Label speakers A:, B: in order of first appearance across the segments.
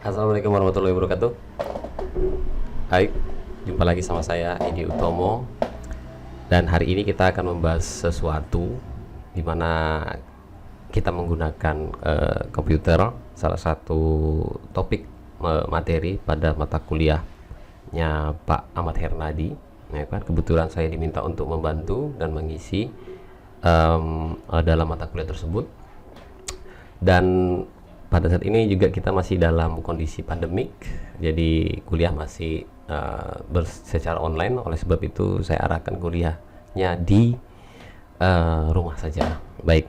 A: Assalamualaikum warahmatullahi wabarakatuh. Hai, jumpa lagi sama saya Edi Utomo. Dan hari ini kita akan membahas sesuatu di mana kita menggunakan komputer, salah satu topik materi pada mata kuliahnya Pak Ahmad Hernadi. Ya kan? Kebetulan saya diminta untuk membantu dan mengisi dalam mata kuliah tersebut. Dan pada saat ini juga kita masih dalam kondisi pandemik, jadi kuliah masih secara online. Oleh sebab itu saya arahkan kuliahnya di rumah saja. Baik,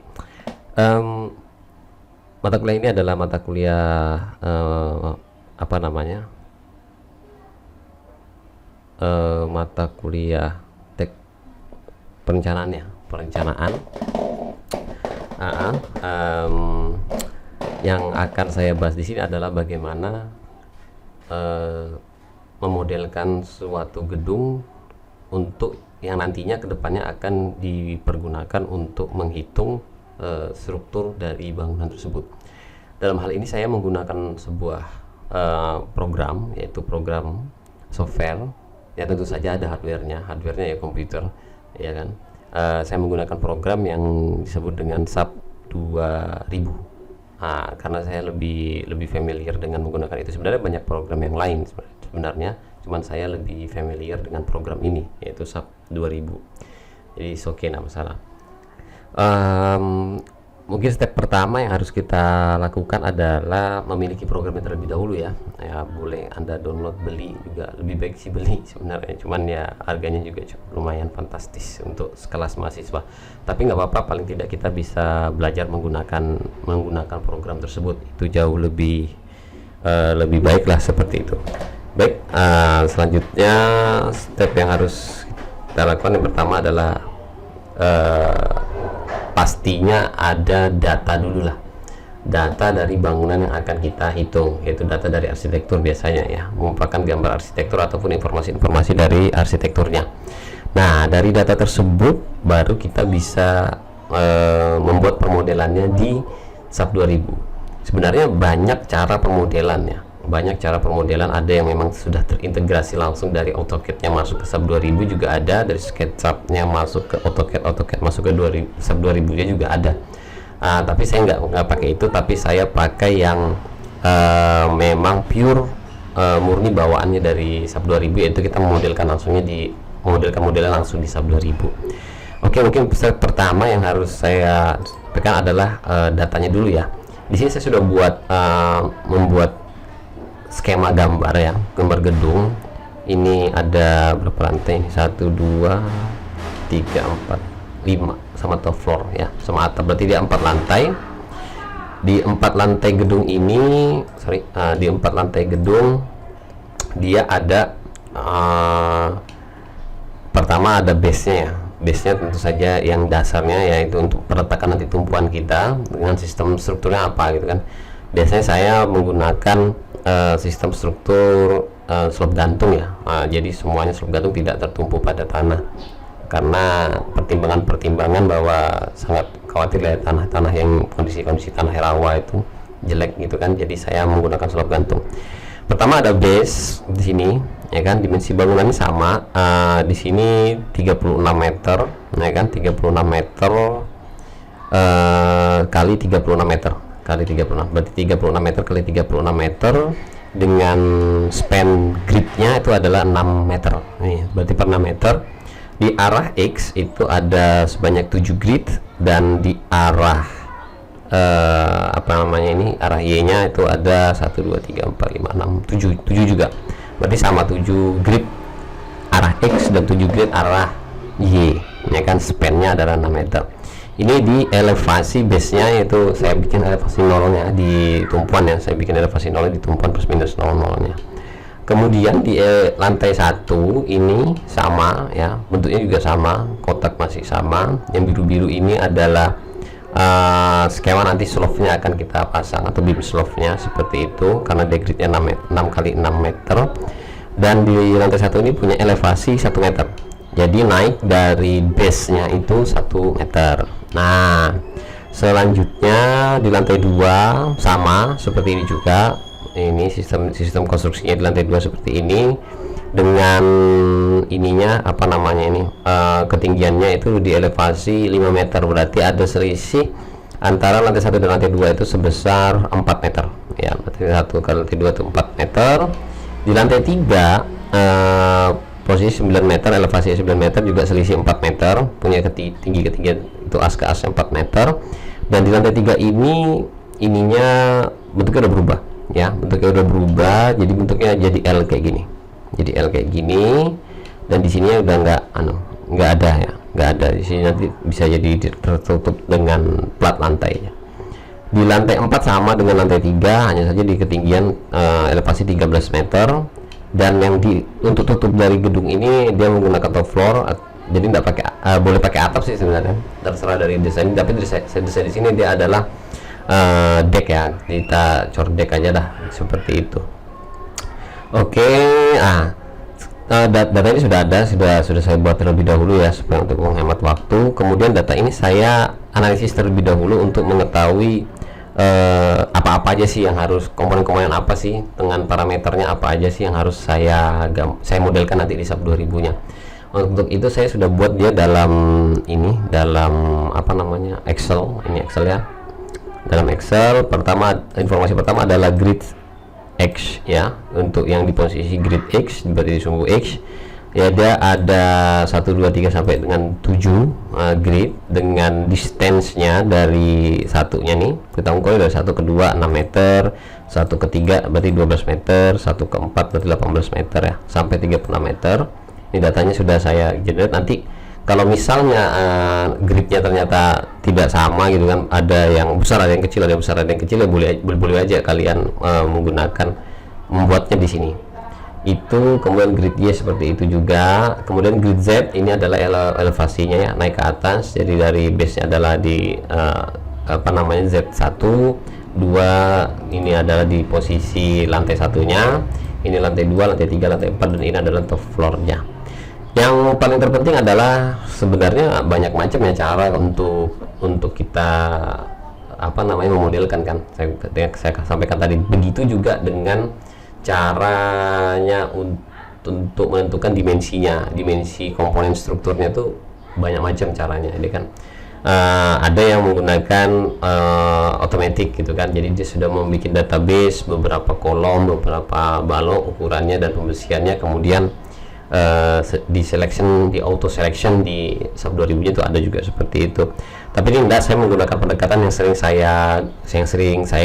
A: mata kuliah ini adalah mata kuliah mata kuliah perencanaan. Yang akan saya bahas di sini adalah bagaimana memodelkan suatu gedung untuk yang nantinya kedepannya akan dipergunakan untuk menghitung struktur dari bangunan tersebut. Dalam hal ini saya menggunakan sebuah program, yaitu program software. Ya tentu saja ada hardware-nya ya komputer, ya kan. Saya menggunakan program yang disebut dengan SAP 2000. Karena saya lebih familiar dengan menggunakan itu. Sebenarnya banyak program yang lain sebenarnya, cuman saya lebih familiar dengan program ini, yaitu SAP 2000. Jadi oke, nggak masalah. Mungkin step pertama yang harus kita lakukan adalah memiliki programnya terlebih dahulu ya. Boleh Anda download, beli juga, lebih baik sih beli sebenarnya, cuman ya harganya juga cukup lumayan fantastis untuk sekelas mahasiswa. Tapi nggak apa-apa, paling tidak kita bisa belajar menggunakan program tersebut. Itu jauh lebih baik lah seperti itu. Baik, selanjutnya step yang harus kita lakukan yang pertama adalah pastinya ada data dulu lah, data dari bangunan yang akan kita hitung, yaitu data dari arsitektur biasanya ya, merupakan gambar arsitektur ataupun informasi dari arsitekturnya. Nah, dari data tersebut baru kita bisa membuat permodelannya di SAP 2000. Sebenarnya banyak cara permodelannya, ada yang memang sudah terintegrasi langsung dari AutoCAD-nya masuk ke SAP 2000 juga ada, dari SketchUp-nya masuk ke AutoCAD masuk ke SAP 2000-nya juga ada. Tapi saya nggak pakai itu, tapi saya pakai yang memang pure murni bawaannya dari SAP 2000, yaitu kita memodelkan modelnya langsung di SAP 2000. Oke, mungkin step pertama yang harus saya tekan adalah datanya dulu ya. Di sini saya sudah membuat skema gambar ya, gambar gedung. Ini ada berapa lantai? 1, 2, 3, 4, 5 sama top floor ya, sama atap, berarti dia 4 lantai. Di 4 lantai gedung ini, di 4 lantai gedung dia ada pertama ada base-nya ya. Base-nya tentu saja yang dasarnya, yaitu untuk peletakan nanti tumpuan kita dengan sistem strukturnya apa gitu kan. Biasanya saya menggunakan sistem struktur slope gantung ya. Jadi semuanya slope gantung, tidak tertumpu pada tanah, karena pertimbangan bahwa sangat khawatir lihat tanah-tanah yang kondisi tanah rawa itu jelek gitu kan. Jadi saya menggunakan slope gantung. Pertama ada base di sini ya kan, dimensi bangunannya sama, di sini 36 meter ya kan, 36 meter kali 36 meter kali 36, berarti 36 meter kali 36 meter dengan span gridnya itu adalah 6 meter nih, berarti per 6 meter. Di arah X itu ada sebanyak 7 grid, dan di arah arah Y nya itu ada 1, 2, 3, 4, 5, 6, 7 juga, berarti sama 7 grid arah X dan 7 grid arah Y ya kan, span nya adalah 6 meter. Ini di elevasi base-nya, yaitu saya bikin elevasi nolnya di tumpuan ya, saya bikin elevasi nolnya di tumpuan plus minus nolnya. Kemudian di lantai 1 ini sama ya, bentuknya juga sama, kotak masih sama. Yang biru-biru ini adalah skema nanti slope-nya akan kita pasang, atau beam slope-nya seperti itu, karena dia gridnya 6 kali 6 meter. Dan di lantai 1 ini punya elevasi 1 meter, jadi naik dari base-nya itu 1 meter. Nah, selanjutnya di lantai 2 sama seperti ini juga, ini sistem konstruksinya di lantai 2 seperti ini, dengan ininya apa namanya ini, ketinggiannya itu di elevasi 5 meter, berarti ada selisih antara lantai 1 dan lantai 2 itu sebesar 4 meter ya. Lantai 1 ke lantai 2 itu 4 meter. Di lantai 3 posisi 9 meter, elevasi 9 meter, juga selisih 4 meter, punya tinggi ketinggian itu as ke as 4 meter. Dan di lantai 3 ini ininya bentuknya udah berubah ya, bentuknya udah berubah, jadi bentuknya jadi L kayak gini, jadi L kayak gini. Dan di sini udah nggak ada ya, nggak ada di sini, nanti bisa jadi tertutup dengan plat lantainya. Di lantai 4 sama dengan lantai 3, hanya saja di ketinggian elevasi 13 meter. Dan yang untuk tutup dari gedung ini dia menggunakan top floor, jadi nggak pakai boleh pakai atap sih sebenarnya, terserah dari desain. Tapi desain di sini dia adalah deck ya, kita cor deck aja dah seperti itu. Oke, data ini sudah ada, sudah saya buat terlebih dahulu ya, supaya untuk menghemat waktu. Kemudian data ini saya analisis terlebih dahulu untuk mengetahui apa-apa aja sih yang harus, komponen-komponen apa sih dengan parameternya apa aja sih yang harus saya modelkan nanti di SAP 2000 nya. Untuk itu saya sudah buat dia dalam apa namanya, Excel. Ini Excel ya. Dalam Excel, informasi pertama adalah grid X ya. Untuk yang di posisi grid X, berarti di sumbu X ya, dia ada 1, 2, 3 sampai dengan 7 grid dengan distance-nya dari satunya nih, kita ukur dari 1 ke 2 6 meter, 1 ke 3 berarti 12 meter, 1 ke 4 berarti 18 meter ya, sampai 36 meter. Ini datanya sudah saya generate. Nanti kalau misalnya gridnya ternyata tidak sama gitu kan, ada yang besar, ada yang kecil, ada yang besar, ada yang kecil, ya boleh aja kalian membuatnya di sini. Itu kemudian grid Y seperti itu juga. Kemudian grid Z ini adalah elevasinya ya, naik ke atas, jadi dari base nya adalah di Z1, 2 ini adalah di posisi lantai satunya, ini lantai 2, lantai 3, lantai 4, dan ini adalah top floor nya. Yang paling terpenting adalah sebenarnya banyak macam ya cara untuk kita memodelkan kan. Saya sampaikan tadi, begitu juga dengan caranya untuk menentukan dimensi komponen strukturnya tuh banyak macam caranya. Jadi kan ada yang menggunakan otomatis gitu kan, jadi dia sudah membuat database beberapa kolom, beberapa balok ukurannya dan pembersihannya, kemudian di auto selection di SAP 2000 itu ada juga seperti itu. Tapi ini enggak, saya menggunakan pendekatan yang sering saya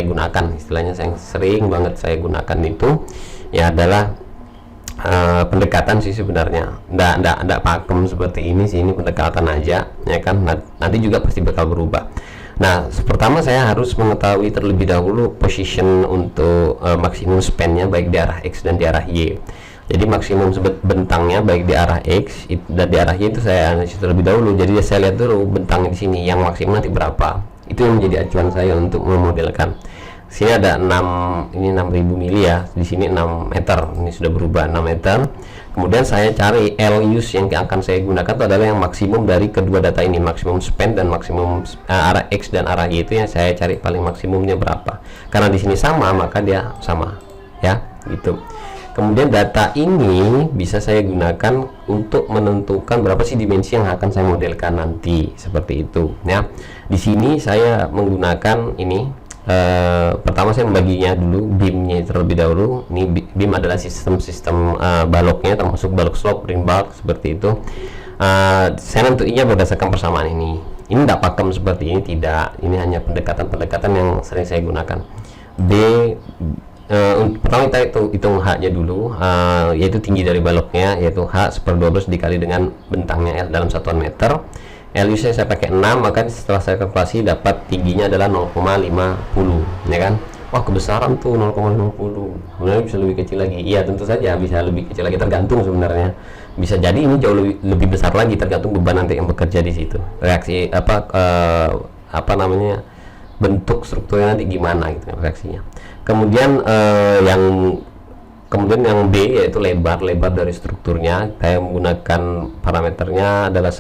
A: gunakan, istilahnya yang sering banget saya gunakan itu ya adalah pendekatan sih sebenarnya. Enggak pakem seperti ini sih, ini pendekatan aja ya kan. Nanti juga pasti bakal berubah. Nah, pertama saya harus mengetahui terlebih dahulu position untuk maksimum span-nya baik di arah X dan di arah Y. Jadi maksimum bentangnya baik di arah X dan di arah Y itu saya analisis terlebih dahulu. Jadi saya lihat dulu bentangnya di sini yang maksimum nanti berapa. Itu yang menjadi acuan saya untuk memodelkan. Sini ada 6.000 mili ya. Di sini 6 meter. Ini sudah berubah 6 meter. Kemudian saya cari L use yang akan saya gunakan itu adalah yang maksimum dari kedua data ini, maksimum span dan maksimum arah X dan arah Y, itu yang saya cari paling maksimumnya berapa. Karena di sini sama, maka dia sama ya, gitu. Kemudian data ini bisa saya gunakan untuk menentukan berapa sih dimensi yang akan saya modelkan nanti, seperti itu ya. Di sini saya menggunakan ini, pertama saya membaginya dulu beamnya terlebih dahulu. Ini beam adalah sistem baloknya, termasuk balok slope, ring bulk, seperti itu. Saya nentuinya berdasarkan persamaan ini. Ini tidak pakem seperti ini, tidak. Ini hanya pendekatan yang sering saya gunakan. Pertama kita hitung H-nya dulu, yaitu tinggi dari baloknya, yaitu H per 12 dikali dengan bentangnya L dalam satuan meter. LU saya pakai 6, maka setelah saya kalkulasi dapat tingginya adalah 0,50 ya kan. Wah, kebesaran tuh 0,50. Sebenarnya bisa lebih kecil lagi. Iya, tentu saja bisa lebih kecil lagi, tergantung sebenarnya. Bisa jadi ini jauh lebih besar lagi, tergantung beban nanti yang bekerja di situ. Reaksi bentuk strukturnya nanti gimana gitu reaksinya. Kemudian yang B yaitu lebar dari strukturnya. Saya menggunakan parameternya adalah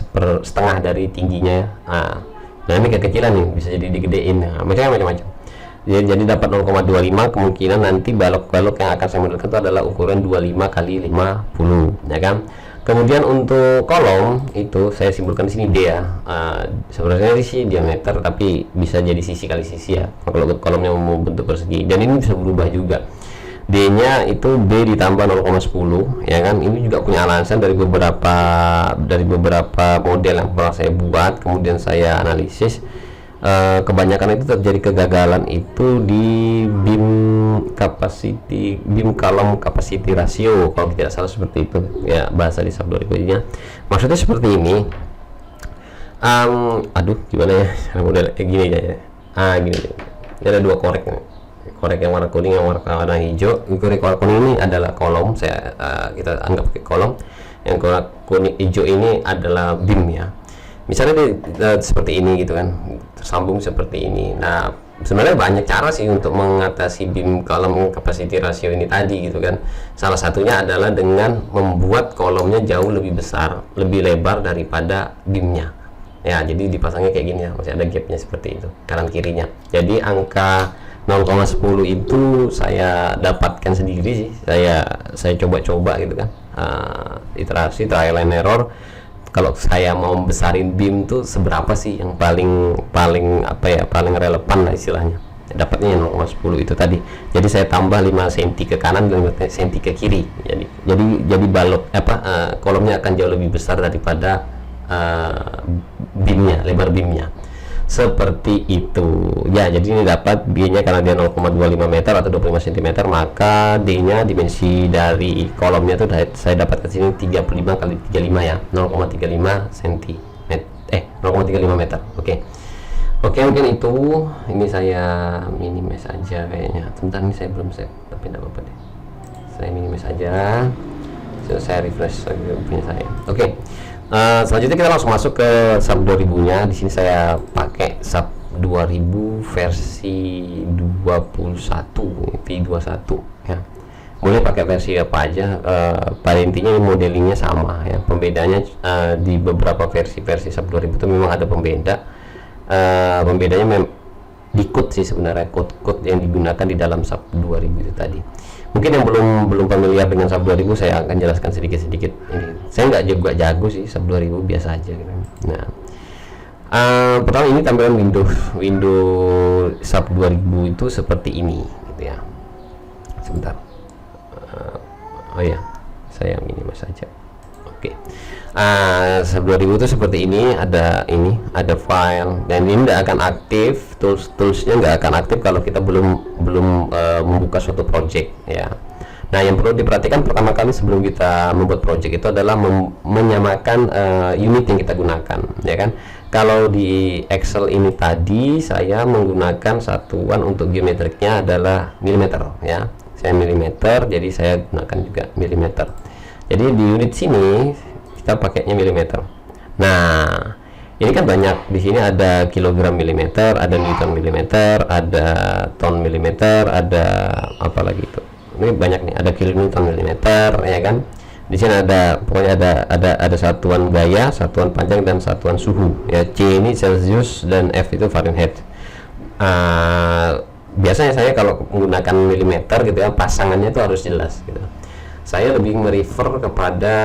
A: setengah dari tingginya. Nah ini kekecilan nih, bisa jadi digedein, macam-macam. ya, jadi dapat 0,25, kemungkinan nanti balok-balok yang akan saya modelkan itu adalah ukuran 25 kali 50, ya kan. Kemudian untuk kolom itu saya simpulkan di sini D ya. Sebenarnya ini sih diameter, tapi bisa jadi sisi kali sisi ya. Kalau kolomnya mau bentuk persegi, dan ini bisa berubah juga. D-nya itu D ditambah 0,10, ya kan. Ini juga punya alasan dari beberapa model yang pernah saya buat, kemudian saya analisis. Kebanyakan itu terjadi kegagalan itu di beam column capacity ratio, kalau tidak salah seperti itu ya bahasa di sub 2000 nya. Maksudnya seperti ini, aduh gimana ya model gini ya, gini. Ini ada dua korek yang warna kuning, yang warna hijau. Korek warna kuning ini adalah kolom, kita anggap ke kolom. Yang warna kuning hijau ini adalah beam ya. Misalnya seperti ini gitu kan, tersambung seperti ini. Nah, sebenarnya banyak cara sih untuk mengatasi beam column capacity ratio ini tadi gitu kan. Salah satunya adalah dengan membuat kolomnya jauh lebih besar, lebih lebar daripada beamnya. Ya, jadi dipasangnya kayak gini ya, masih ada gapnya seperti itu kanan kirinya. Jadi angka 0,10 itu saya dapatkan sendiri sih. Saya coba-coba gitu kan. Iterasi trial and error. Kalau saya mau besarin beam tuh seberapa sih yang paling relevan lah istilahnya, dapatnya 0,10 itu tadi. Jadi saya tambah 5 cm ke kanan dan 5 cm ke kiri, jadi balok kolomnya akan jauh lebih besar daripada beamnya, lebar beamnya. Seperti itu ya. Jadi ini dapat B-nya karena dia 0,25 meter atau 25 cm, maka D-nya dimensi dari kolomnya itu saya dapat ke sini 35 kali 35 ya, 0,35 cm 0,35 meter. Oke, mungkin itu. Ini saya minimize aja kayaknya. Sebentar, ini saya belum save, tapi tidak apa-apa deh. Saya minimize aja. Saya refresh lagi punya saya. Oke. Selanjutnya kita langsung masuk ke sub 2000-nya. Di sini saya pakai sub 2000 versi 21 V21 ya. Boleh pakai versi apa aja, pada intinya modelingnya sama ya. Pembedanya di beberapa versi sub 2000 itu memang ada pembedanya di code sih sebenarnya, code yang digunakan di dalam sub 2000 itu tadi. Mungkin yang belum familiar dengan sub 2000, saya akan jelaskan sedikit-sedikit ini. Saya nggak juga jago sih sub 2000, biasa aja gitu. Nah, pertama ini tampilan Windows sub 2000 itu seperti ini gitu ya. Sebentar. Oh ya, saya minimize saja. Oke. Sub 2000 itu seperti ini, ada file, dan ini tidak akan aktif, toolsnya nggak akan aktif kalau kita belum membuka suatu project ya. Nah, yang perlu diperhatikan pertama kali sebelum kita membuat project itu adalah menyamakan unit yang kita gunakan ya kan. Kalau di Excel ini tadi saya menggunakan satuan untuk geometriknya adalah milimeter ya. Saya milimeter, jadi saya gunakan juga milimeter. Jadi di unit sini kita pakainya milimeter. Nah, ini kan banyak, di sini ada kilogram milimeter, ada newton milimeter, ada ton milimeter, ada apa lagi itu. Ini banyak nih, ada kilonewton milimeter ya kan. Di sini ada pokoknya ada satuan gaya, satuan panjang, dan satuan suhu ya. C ini Celsius dan F itu Fahrenheit. Biasanya saya kalau menggunakan milimeter gitu ya, pasangannya itu harus jelas gitu. Saya lebih merefer kepada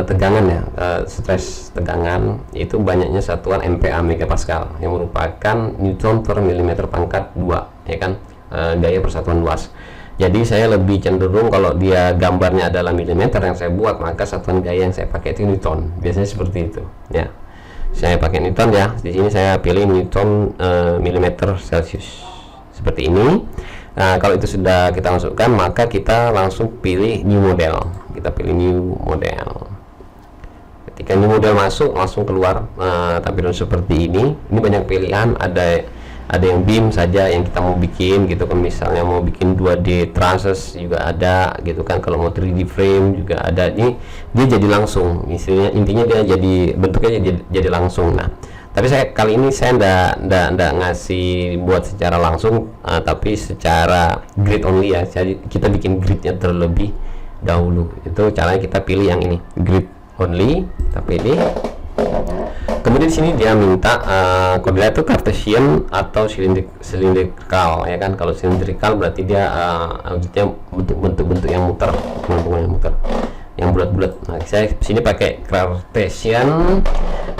A: tegangan ya, stress tegangan itu banyaknya satuan MPa megapascal yang merupakan newton per milimeter pangkat 2 ya kan, gaya persatuan luas. Jadi saya lebih cenderung kalau dia gambarnya adalah milimeter yang saya buat, maka satuan gaya yang saya pakai itu newton, biasanya seperti itu ya. Saya pakai newton ya, di sini saya pilih newton milimeter Celsius seperti ini. Nah, kalau itu sudah kita masukkan, maka kita langsung pilih new model. Kita pilih new model. Ketika new model masuk, langsung keluar tampilan seperti ini. Ini banyak pilihan, ada yang beam saja yang kita mau bikin gitu kan. Misalnya mau bikin 2D trusses juga ada gitu kan. Kalau mau 3D frame juga ada. Ini dia jadi langsung. Intinya dia jadi bentuknya jadi langsung. Nah, tapi kali ini saya ndak ngasih buat secara langsung, tapi secara grid only ya. Jadi kita bikin gridnya terlebih dahulu. Itu caranya, kita pilih yang ini, grid only, kita pilih. kemudian di sini dia minta koordinat itu Cartesian atau cylindrical ya kan. Kalau cylindrical berarti dia maksudnya bentuk-bentuk yang muter, yang bulat-bulat. Nah, saya sini pakai Cartesian.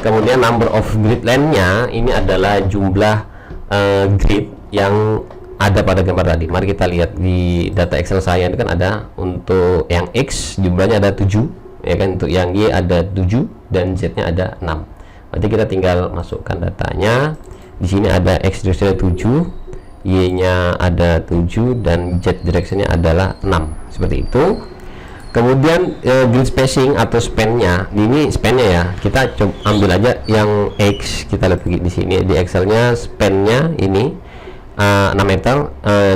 A: Kemudian number of grid line-nya ini adalah jumlah grid yang ada pada gambar tadi. Mari kita lihat di data Excel saya ini kan ada untuk yang X jumlahnya ada 7 ya kan, untuk yang Y ada 7 dan Z-nya ada 6. Berarti kita tinggal masukkan datanya. Di sini ada X direction 7, Y-nya ada 7 dan Z direction-nya adalah 6. Seperti itu. Kemudian grid spacing atau span-nya, ini span-nya ya. Kita coba ambil aja yang X, kita lihat di sini di Excel-nya span-nya ini 6 meter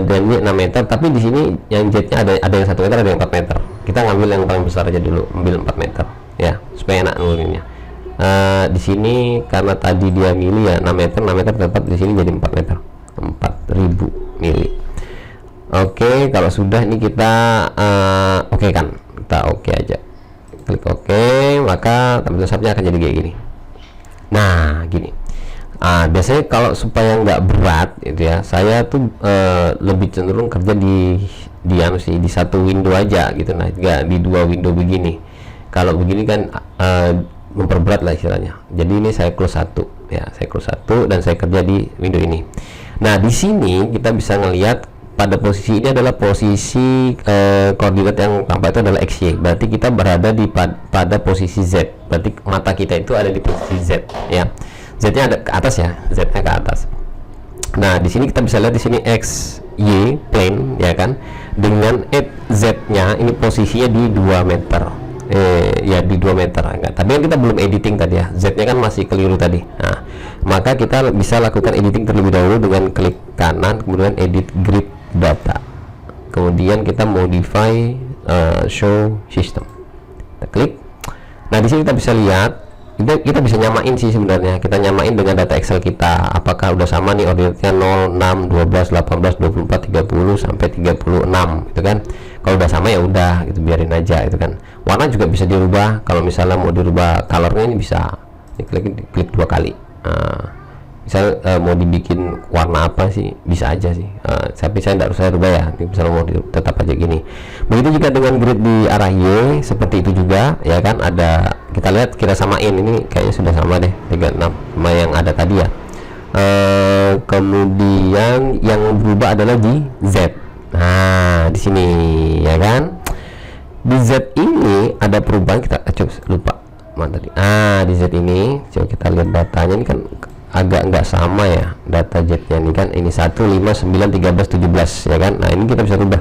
A: dan ini 6 meter, tapi di sini yang Z-nya ada yang 1 meter, ada yang 4 meter. Kita ngambil yang paling besar aja dulu, ambil 4 meter ya, supaya enak nuruninnya. Di sini karena tadi dia mili ya 6 meter tetap di sini jadi 4 meter, 4000 mili. Oke, kalau sudah ini kita oke kan, kita oke aja, klik oke, maka tampilan sapnya akan jadi kayak gini. Nah gini, biasanya kalau supaya nggak berat itu ya, saya tuh lebih cenderung kerja di satu window aja gitu. Nah nggak di 2 window begini. Kalau begini kan memperberat lah istilahnya. Jadi ini saya close 1 ya, saya close 1 dan saya kerja di window ini. Nah di sini kita bisa ngelihat pada posisi ini adalah posisi koordinat yang tampak itu adalah XY. Berarti kita berada di pada posisi Z. Berarti mata kita itu ada di posisi Z ya. Z-nya ada ke atas ya, Z-nya ke atas. Nah di sini kita bisa lihat di sini XY plane ya kan, dengan Z-nya ini posisinya di 2 meter. Ya di 2 meter enggak. Tapi kan kita belum editing tadi ya, Z-nya kan masih keliru tadi. Nah, maka kita bisa lakukan editing terlebih dahulu dengan klik kanan, kemudian edit grid data, kemudian kita modify show system, kita klik. Nah di sini kita bisa lihat, kita bisa nyamain sih sebenarnya. Kita nyamain dengan data Excel kita, apakah udah sama nih ordinatnya 0, 6, 12, 18, 24, 30 sampai 36 gitu kan. Kalau udah sama ya udah gitu, biarin aja itu kan. Warna juga bisa dirubah. Kalau misalnya mau dirubah colornya ini bisa, ini klik 2 kali. Misal mau dibikin warna apa sih bisa aja sih, tapi saya tidak usah rubah ya. Misalnya mau tetap aja gini. Begitu juga dengan grid di arah Y, seperti itu juga ya kan. Ada, kita lihat kita samain, ini kayaknya sudah sama deh 36 sama yang ada tadi ya. Kemudian yang berubah adalah di Z. Nah di sini ya kan, di Z ini ada perubahan. Kita coba lupa mana tadi. Di Z ini coba kita lihat datanya, ini kan agak nggak sama ya data Z-nya ini kan, ini 1, 5, 9, 13, 17 ya kan. Nah ini kita bisa rubah.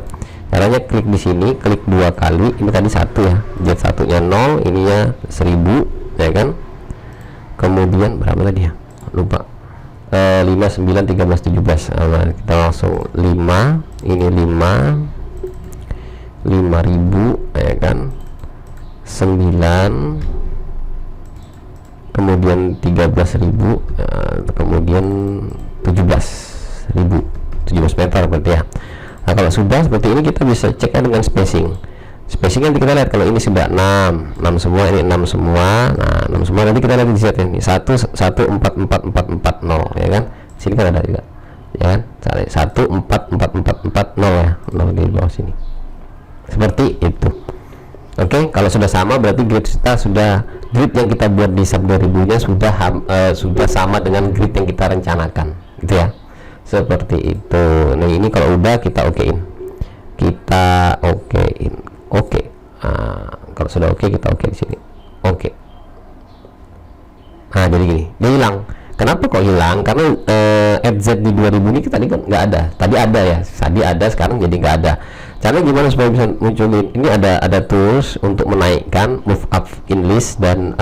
A: Caranya klik di sini, klik 2 kali. Ini tadi 1 ya, Z1 nya 0, ininya 1000 ya kan. Kemudian berapa tadi ya, lupa. 5, 9, 13, 17. Nah, kita langsung 5, ini 5, 5000 ya kan, 9, kemudian 13.000, kemudian 17.000, 17 meter berarti ya. Nah kalau sudah seperti ini kita bisa ceknya dengan spacing. Spacing nanti kita lihat, kalau ini sudah 6 semua, ini 6 semua. Nah 6 semua nanti kita lihat di set ini 1, 1, 4, 4, 4, 4, 0 ya kan. Sini kan ada juga ya kan, 1, 4, 4, 4, 4, 0 ya, 0 di bawah sini. Seperti itu. Oke, kalau sudah sama berarti grid kita sudah, grid yang kita buat di sub 2000 nya sudah sama dengan grid yang kita rencanakan gitu ya. Seperti itu. Nah ini kalau udah kita okein, oke. Kalau sudah oke kita oke di sini. Oke. Nah jadi gini, dia hilang. Kenapa kok hilang? Karena FZ di 2000 ini tadi kan nggak ada. Tadi ada ya, tadi ada, sekarang jadi nggak ada. Caranya gimana supaya bisa munculin? Ini ada tools untuk menaikkan, move up in list dan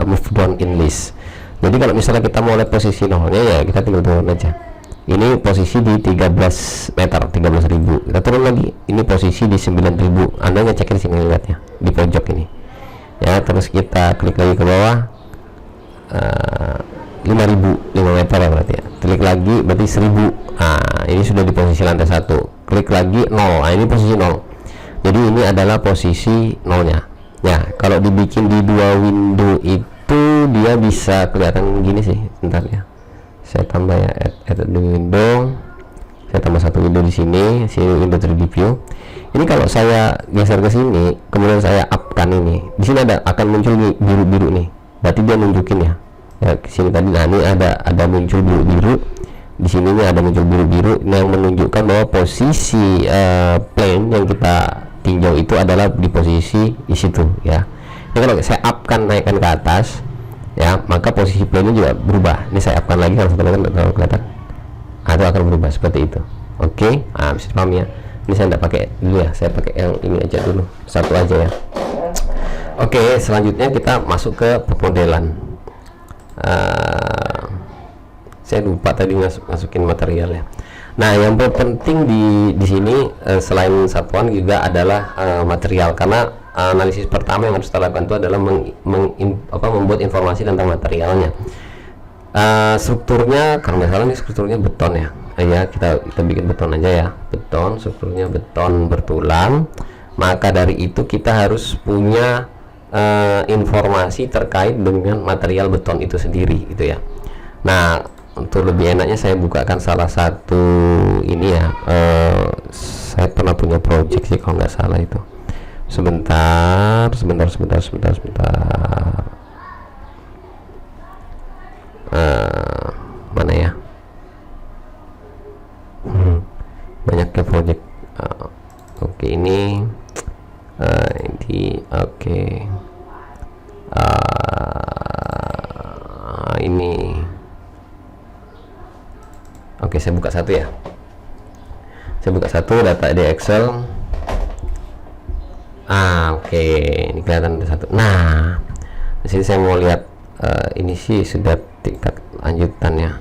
A: move down in list. Jadi kalau misalnya kita mau lihat posisi nolnya ya kita tinggal turun aja. Ini posisi di 13 meter, 13.000. Kita turun lagi. Ini posisi di 9.000. Anda ngecek di sini lihatnya di pojok ini. Ya, terus kita klik lagi ke bawah. 5.000 meter ya berarti ya. Klik lagi berarti 1.000. Nah, ini sudah di posisi lantai 1. Klik lagi 0. Nah, ini posisi 0. Jadi ini adalah posisi nolnya. Ya, kalau dibikin di 2 window itu dia bisa kelihatan gini sih. Bentar ya, saya tambah ya, add the window, saya tambah satu window di sini window 3D view. Ini kalau saya geser ke sini, kemudian saya up-kan ini, di sini akan muncul biru-biru nih, berarti dia nunjukin ya ke sini tadi. Nah ini ada muncul biru-biru di sini, nih ada muncul biru-biru yang menunjukkan bahwa posisi plane yang kita tinjau itu adalah di posisi di situ ya. Ini kalau saya up-kan, naikkan ke atas ya, maka posisi plane juga berubah. Ini saya up-kan lagi, harus kelihatan, atau akan berubah seperti itu. Oke, bisa dipahami ya. Ini saya tidak pakai dulu ya, saya pakai yang ini aja dulu, satu aja ya. Oke, selanjutnya kita masuk ke pemodelan. Saya lupa tadi masukin material ya. Nah, yang penting di sini selain satuan juga adalah material, karena analisis pertama yang harus kita lakukan itu adalah membuat informasi tentang materialnya. Strukturnya, kalau nggak salah ini strukturnya beton ya. Ya, kita bikin beton aja ya, beton, strukturnya beton bertulang. Maka dari itu kita harus punya informasi terkait dengan material beton itu sendiri gitu ya. Nah, untuk lebih enaknya saya bukakan salah satu ini ya, saya pernah punya project sih kalau nggak salah itu. Sebentar. Mana ya? Banyaknya project. Oke, ini oke. Ini oke, saya buka satu ya. Saya buka satu data di Excel. Oke, ini kelihatan ada satu. Nah, di sini saya mau lihat ini sih sudah tingkat lanjutan ya.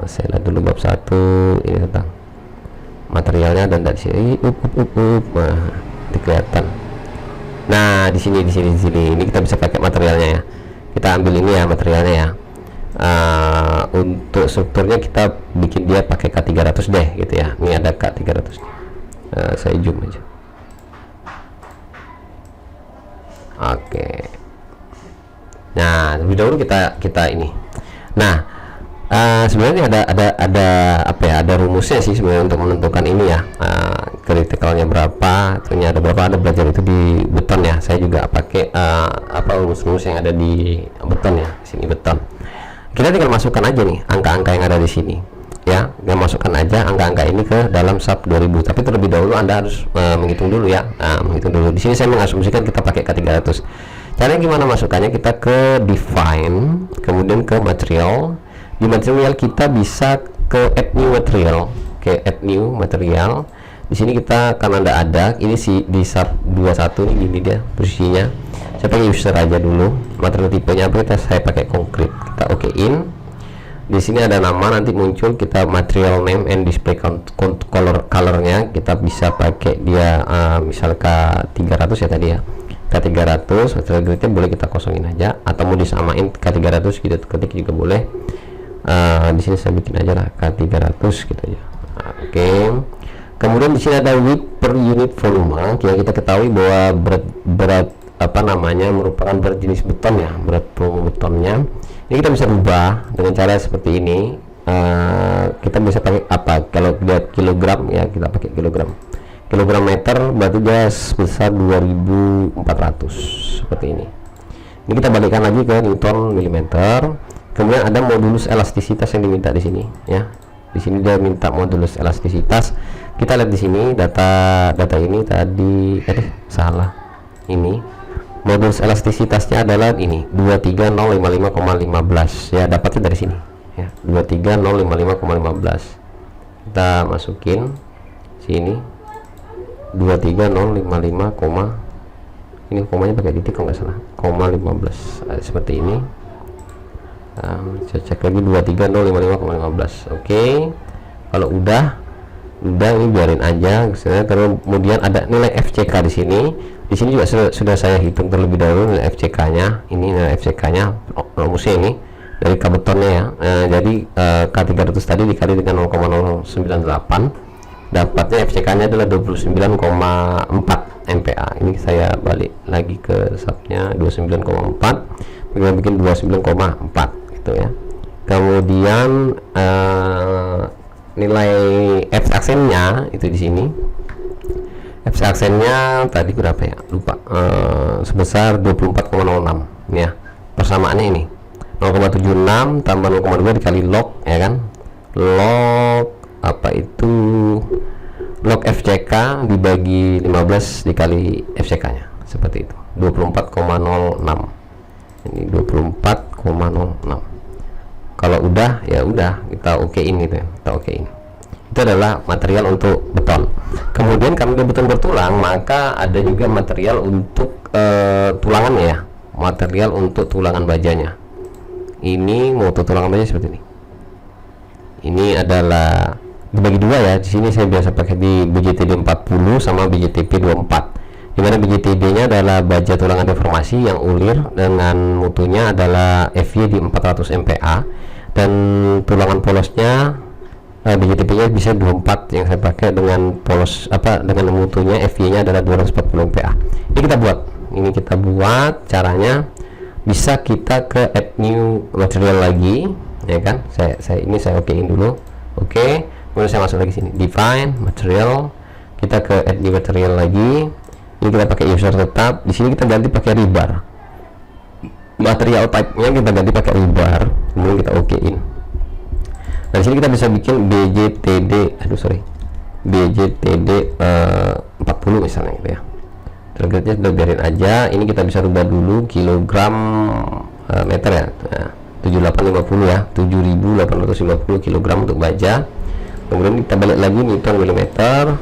A: Saya lihat dulu bab 1 ini tentang materialnya, dan dari sini kelihatan. Nah, di sini ini kita bisa pakai materialnya ya. Kita ambil ini ya materialnya ya. Untuk strukturnya kita bikin dia pakai K300 deh gitu ya. Ini ada K300. Saya zoom aja. Oke. Nah, lebih dahulu kita ini. Nah, sebenarnya ada apa ya? Ada rumusnya sih sebenarnya untuk menentukan ini ya. Kritikalnya berapa? Ternyata ada berapa? Ada belajar itu di beton ya. Saya juga pakai rumus-rumus yang ada di beton ya. Sini beton. Kita tinggal masukkan aja nih angka-angka yang ada di sini ya. Kita masukkan aja angka-angka ini ke dalam SAP 2000. Tapi terlebih dahulu Anda harus menghitung dulu ya. Menghitung dulu. Di sini saya mengasumsikan kita pakai K300. Caranya gimana masukkannya? Kita ke define, kemudian ke material. Di material kita bisa ke add new material. Add new material. Di sini kita karena ada ini di SAP 21 nih, gini dia posisinya. Saya pakai user aja dulu. Material tipenya apa? Saya pakai konkret. Kita okein. Di sini ada nama, nanti muncul kita material name and display colornya. Kita bisa pakai dia misal K300 ya tadi ya. K300 material gridnya boleh kita kosongin aja, atau mau disamain K300 gitu, ketik juga boleh. Di sini saya bikin aja lah K300 gitu ya. Oke. Kemudian di sini ada width per unit volume. Kita ketahui bahwa berat merupakan berat jenis beton ya, berat volume betonnya. Ini kita bisa ubah dengan cara seperti ini. Kita bisa pakai apa? Kalau lihat kilogram ya, kita pakai kilogram. Kilogram meter berarti dia sebesar 2400 seperti ini. Ini kita balikkan lagi ke Newton milimeter. Kemudian ada modulus elastisitas yang diminta di sini ya. Di sini dia minta modulus elastisitas. Kita lihat di sini data ini tadi salah. Ini modulus elastisitasnya adalah ini 23055,15 ya, dapatnya dari sini ya, 23055,15. Kita masukin sini 23055, ini komanya pakai titik kalau nggak salah, 15 seperti ini. Saya cek lagi 23055,15. Oke, kalau udah ini biarin aja. Kemudian ada nilai FCK di sini. Di sini juga sudah saya hitung terlebih dahulu nilai FCK-nya. Ini nilai FCK-nya rumusnya ini dari kabetonnya ya. Jadi K300 tadi dikali dengan 0,098, dapatnya FCK-nya adalah 29,4 MPa. Ini saya balik lagi ke SAP-nya 29,4. kita bikin 29,4 gitu ya. Kemudian nilai F aksennya itu di sini. F aksennya tadi berapa ya, lupa, sebesar 24,06 ya. Persamaannya ini 0,76 tambah 0,2 dikali log ya kan, log apa itu, log FCK dibagi 15 dikali FCK nya, seperti itu, 24,06. Ini 24,06. Kalau udah ya udah kita okein gitu ya, kita okein. Itu adalah material untuk beton. Kemudian kalau dia beton bertulang, maka ada juga material untuk tulangannya ya, material untuk tulangan bajanya. Ini untuk tulangan baja seperti ini. Ini adalah dibagi dua ya. Di sini saya biasa pakai di BJTD 40 sama BJTP 24. Dimana BJTD-nya adalah baja tulangan deformasi yang ulir dengan mutunya adalah FY di 400 MPa, dan tulangan polosnya BJTP-nya bisa 24 yang saya pakai dengan polos dengan mutunya FY-nya adalah 240 MPa. Ini kita buat caranya, bisa kita ke add new material lagi ya kan. Saya okein dulu. Oke, kemudian saya masuk lagi sini, define material, kita ke add new material lagi. Ini kita pakai user tetap. Di sini kita ganti pakai rebar. Material type-nya kita ganti pakai rebar. Kemudian kita okein. Nah, di sini kita bisa bikin BJTD, BJTD 40 misalnya gitu ya. Targetnya sudah biarin aja. Ini kita bisa rubah dulu kilogram meter ya. Nah, 7850 ya, 7850 kilogram untuk baja. Kemudian kita balik lagi newton milimeter.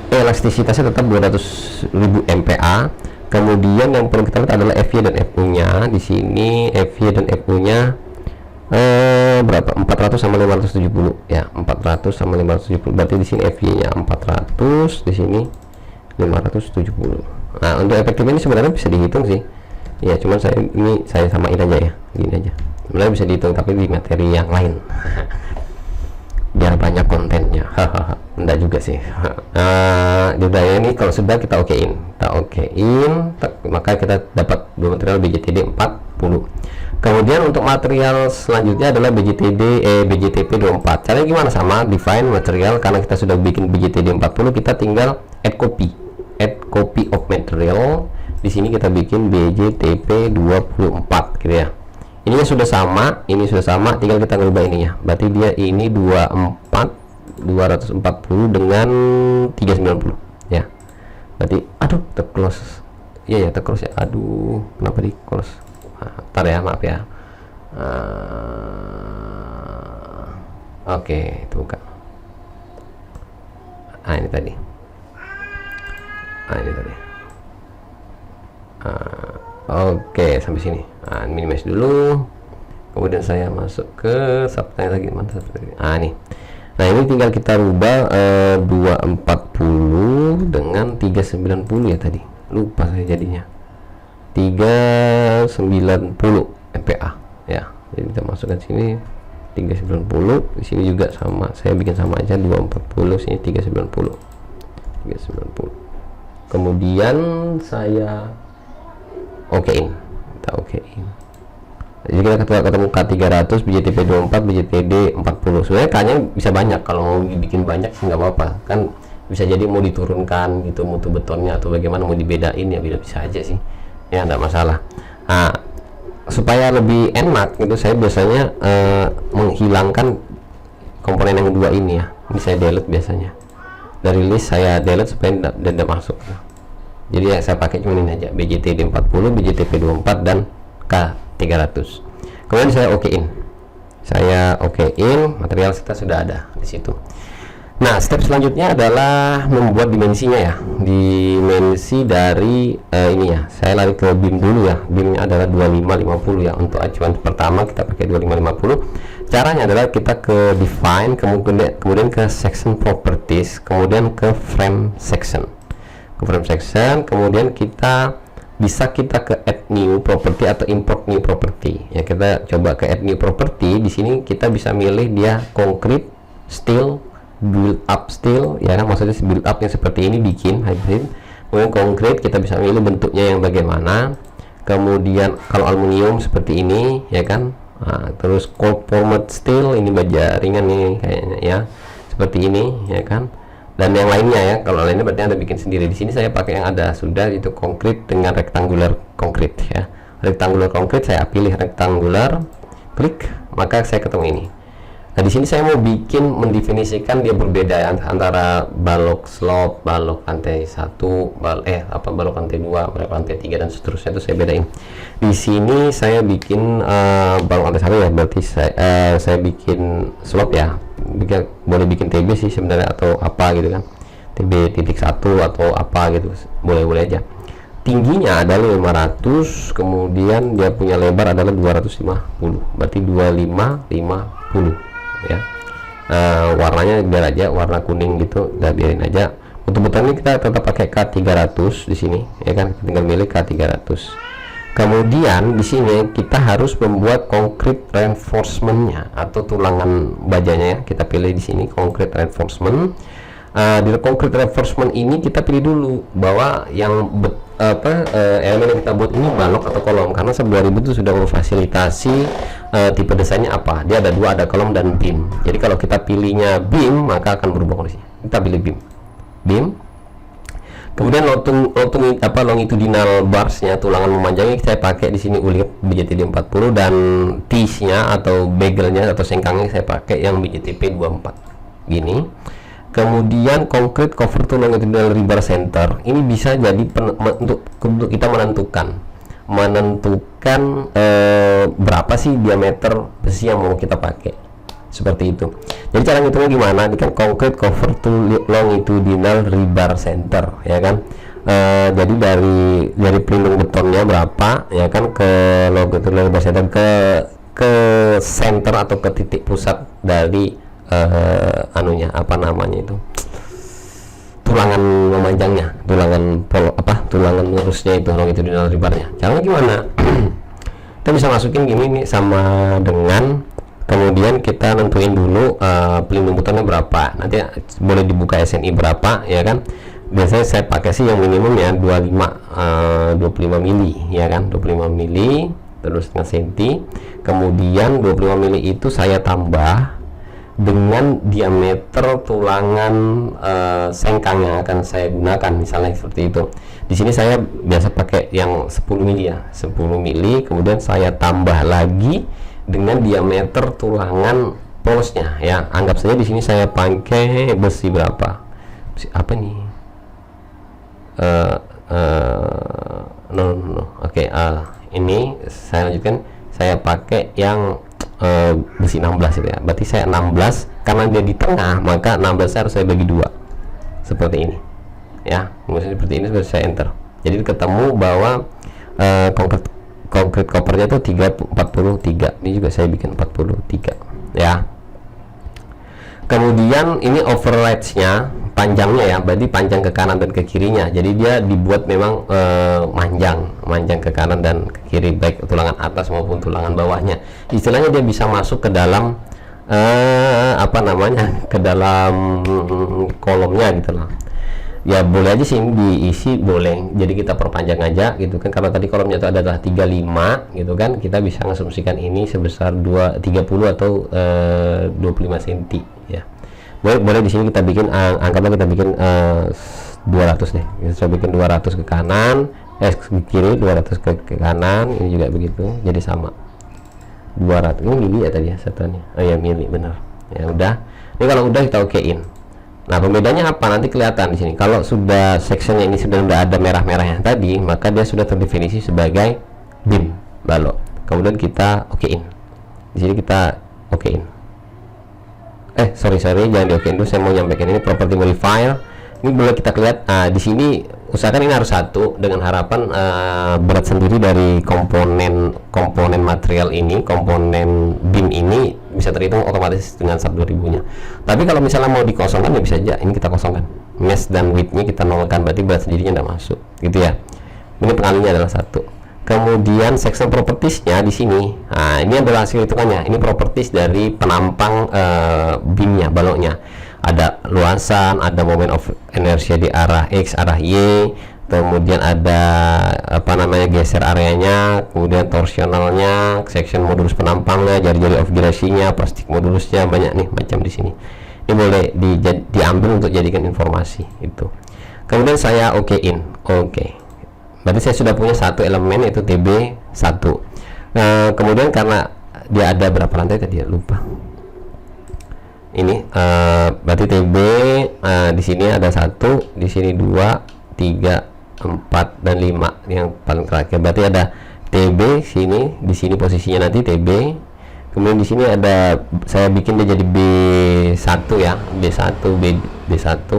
A: Elastisitasnya tetap 200.000 MPa. Kemudian yang perlu kita lihat adalah FY dan FU nya. Di sini FY dan FU nya berapa? 400 sama 570 ya, 400 sama 570. Berarti di sini FY nya 400, di sini 570. Nah, untuk efektif ini sebenarnya bisa dihitung sih ya, cuman saya samain aja ya, gini aja. Sebenarnya bisa dihitung tapi di materi yang lain biar banyak kontennya. Enggak juga sih. Udah ya, ini kalau sudah kita okein, maka kita dapat dua material BJTD 40. Kemudian untuk material selanjutnya adalah BJTP 24. Caranya gimana? Sama, define material. Karena kita sudah bikin BJTD 40, kita tinggal add copy of material. Di sini kita bikin BJTP 24 gitu ya. Ini sudah sama, tinggal kita ngubah ininya. Berarti dia ini 240 dengan 390 ya. Berarti terclose. Iya ya, terclose ya. Aduh, kenapa di close? Ntar ya, maaf ya. Oke, itu bukan. Ini tadi. Oke, sampai sini. Minimize dulu. Kemudian saya masuk ke subtitle lagi. Nih. Nah, ini tinggal kita rubah 240 dengan 390 ya tadi. Lupa saya jadinya. 390 MPa ya. Jadi kita masukkan sini 390. Di sini juga sama. Saya bikin sama aja 240, sini 390. Kemudian saya okein. Jadi kita ketemu K300, BJTP 24, BJTD 40. Sebenarnya K-nya bisa banyak, kalau mau dibikin banyak sih nggak apa-apa. Kan bisa jadi mau diturunkan gitu mutu betonnya atau bagaimana, mau dibedain ya bisa aja sih. Ya nggak masalah. Nah, supaya lebih enak gitu, saya biasanya menghilangkan komponen yang dua ini ya. Ini saya delete biasanya. Dari list saya delete supaya tidak masuk. Jadi ya saya pakai cuma ini aja, BJTD 40, BJTP 24 dan K300. Kemudian saya okein. Material kita sudah ada di situ. Nah, step selanjutnya adalah membuat dimensinya ya. Dimensi dari ini ya. Saya lari ke BIM dulu ya. BIM-nya adalah 2550 ya. Untuk acuan pertama kita pakai 2550. Caranya adalah kita ke define, kemudian ke section properties, kemudian ke frame section. Kemudian kita bisa ke add new property atau import new property ya. Kita coba ke add new property. Di sini kita bisa milih dia concrete, steel, build up steel ya kan, maksudnya build up yang seperti ini, bikin hybrid. Kemudian concrete kita bisa milih bentuknya yang bagaimana. kemudian kalau aluminium seperti ini ya kan. Nah, terus cold formed steel, ini baja ringan nih kayaknya ya, seperti ini ya kan. Dan yang lainnya ya, kalau lainnya berarti Anda bikin sendiri. Di sini saya pakai yang ada sudah, itu konkret dengan rectangular konkret ya. Rectangular konkret saya pilih rectangular, klik, maka saya ketemu ini. Nah, di sini saya mau bikin mendefinisikan dia berbeda antara balok slope, balok lantai 1, balok lantai 2, balok lantai 3 dan seterusnya, itu saya bedain. Di sini saya bikin balok lantai 1 ya, berarti saya bikin slope ya. Boleh bikin TB sih sebenarnya atau apa gitu kan, TB titik 1 atau apa gitu, boleh aja. Tingginya adalah 500, kemudian dia punya lebar adalah 250, berarti 2550 ya. Warnanya biar aja warna kuning gitu, udah biarin aja. Untuk button ini kita tetap pakai K300 di sini ya kan, tinggal milih K300. Kemudian di sini kita harus membuat concrete reinforcement-nya atau tulangan bajanya ya. Kita pilih di sini concrete reinforcement. Di concrete reinforcement ini kita pilih dulu bahwa yang elemen yang kita buat ini balok atau kolom, karena 2000 itu sudah memfasilitasi tipe desainnya apa. Dia ada dua, ada kolom dan beam. Jadi kalau kita pilihnya beam maka akan berubah kondisinya. Kita pilih beam. Kemudian longitudinal barsnya, tulangan memanjangnya saya pakai di sini ulir BJTD 40, dan tees-nya atau begelnya atau sengkangnya saya pakai yang BJTP 24 gini. Kemudian concrete cover to longitudinal rebar center, ini bisa jadi untuk kita menentukan berapa sih diameter besi yang mau kita pakai, seperti itu. Jadi cara ngitungnya gimana? Ini kan concrete cover to longitudinal rebar center ya kan. Jadi dari pelindung betonnya berapa ya kan ke longitudinal rebar center, ke center atau ke titik pusat dari tulangan memanjangnya, tulangan lurusnya itu longitudinal rebarnya. Caranya gimana? Kita bisa masukin gini nih sama dengan, kemudian kita nentuin dulu pelindung betonnya berapa, nanti boleh dibuka SNI berapa ya kan. Biasanya saya pakai sih yang minimum ya 25 mili ya kan, 25 mili terus setengah senti. Kemudian 25 mili itu saya tambah dengan diameter tulangan sengkang yang akan saya gunakan, misalnya seperti itu. Di sini saya biasa pakai yang 10 mili ya, 10 mili, kemudian saya tambah lagi dengan diameter tulangan polosnya ya. Anggap saja di sini saya pakai besi berapa? Besi apa nih? Oke, ini saya lanjutkan. Saya pakai yang besi 16 itu ya. Berarti saya 16, karena dia di tengah maka 16 harus saya bagi dua seperti ini ya. Kemudian seperti ini saya enter. Jadi ketemu bahwa concrete covernya itu 43. Ini juga saya bikin 43 ya. Kemudian ini overridge-nya, panjangnya ya, berarti panjang ke kanan dan ke kirinya. Jadi dia dibuat memang manjang ke kanan dan ke kiri, baik tulangan atas maupun tulangan bawahnya. Istilahnya dia bisa masuk ke dalam ke dalam kolomnya gitu lah. Ya boleh aja sih diisi, boleh. Jadi kita perpanjang aja gitu kan, karena tadi kolomnya itu adalah 35 gitu kan. Kita bisa mengasumsikan ini sebesar 30 atau 25 cm ya. Boleh di sini kita bikin angkatnya, kita bikin 200 deh. Kita bikin 200 ke kanan, ke kiri, 200 ke kanan, ini juga begitu. Jadi sama. 200. Ini mili ya tadi ya satuannya. Oh ya, mili benar. Ya udah. Ini kalau udah kita okein. Nah, pembedanya apa? Nanti kelihatan di sini. Kalau sudah sectionnya ini sudah ada merah-merahnya tadi, maka dia sudah terdefinisi sebagai beam balok. Kemudian kita okein. Di sini kita okein. Sorry, jangan di okein dulu. Saya mau nyampaikan ini property modifier. Ini boleh kita lihat. Nah, di sini usahakan ini harus satu, dengan harapan berat sendiri dari komponen material ini, komponen beam ini bisa terhitung otomatis dengan sub 2000-nya. Tapi kalau misalnya mau dikosongkan ya bisa aja, ini kita kosongkan, mesh dan width-nya kita nolkan, berarti berat sendirinya tidak masuk gitu ya. Ini pengalinya adalah satu. Kemudian section properties-nya di sini. Nah, ini adalah hasil hitungannya. Ini properties dari penampang beam-nya, baloknya. ada luasan, ada moment of inertia di arah X, arah Y, kemudian ada apa namanya geser areanya, kemudian torsionalnya, section modulus penampangnya, jari-jari of girasinya, plastik modulusnya, banyak nih macam di sini. Ini boleh diambil untuk jadikan informasi itu. Kemudian saya okein. Berarti saya sudah punya satu elemen yaitu TB1. Kemudian karena dia ada berapa lantai tadi ya, lupa. Ini berarti TB di sini ada 1, di sini 2, 3, 4 dan 5 yang paling terakhir. Berarti ada TB sini, di sini posisinya nanti TB. Kemudian di sini ada, saya bikin dia jadi B1 ya, B1, B1.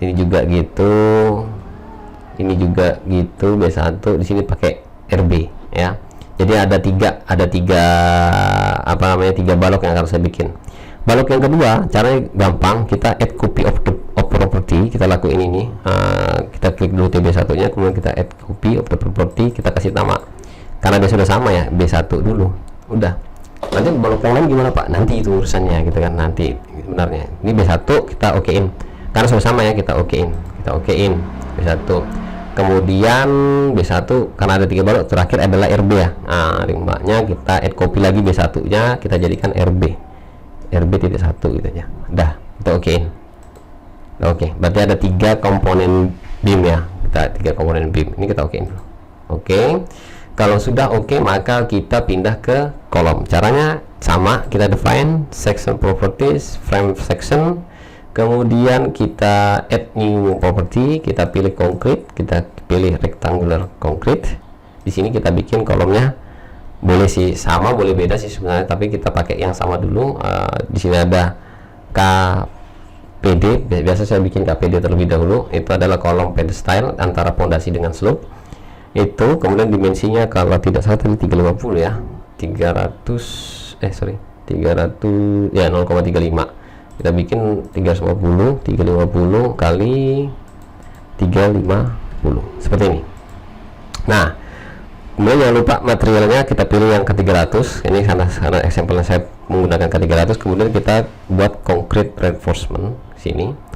A: Ini juga gitu. Ini juga gitu, B1. Di sini pakai RB ya. Jadi ada tiga apa namanya, 3 balok yang harus saya bikin. Balok yang kedua caranya gampang, kita add copy of property, kita lakuin ini. Kita klik dulu TB1 nya, kemudian kita add copy of the property, kita kasih nama karena dia sudah sama ya, B1 dulu. Udah, nanti balok yang lain gimana Pak? Nanti itu urusannya gitu kan, nanti sebenarnya. Ini B1 kita okein karena sudah sama ya, kita okein B1. Kemudian B1 karena ada 3 balok, terakhir adalah RB ya. Nah, limbahnya kita add copy lagi B1 nya, kita jadikan RB.1 gitu ya. Udah, kita okein. Oke, berarti ada 3 komponen beam ya. Kita 3 komponen beam. Ini kita okein dulu. Oke. Kalau sudah oke, maka kita pindah ke kolom. Caranya sama, kita define section properties, frame section, kemudian kita add new property, kita pilih concrete, kita pilih rectangular concrete. Di sini kita bikin kolomnya, boleh sih sama, boleh beda sih sebenarnya, tapi kita pakai yang sama dulu. Di sini ada KPD, biasa saya bikin KPD terlebih dahulu. Itu adalah kolom pedestal antara pondasi dengan slope. Itu kemudian dimensinya kalau tidak salah tadi 350 ya, 300 ya 0,35. Kita bikin 350 kali 350 seperti ini. Nah, kemudian jangan lupa materialnya kita pilih yang ke 300. Ini karena example saya menggunakan ke 300. Kemudian kita buat concrete reinforcement sini.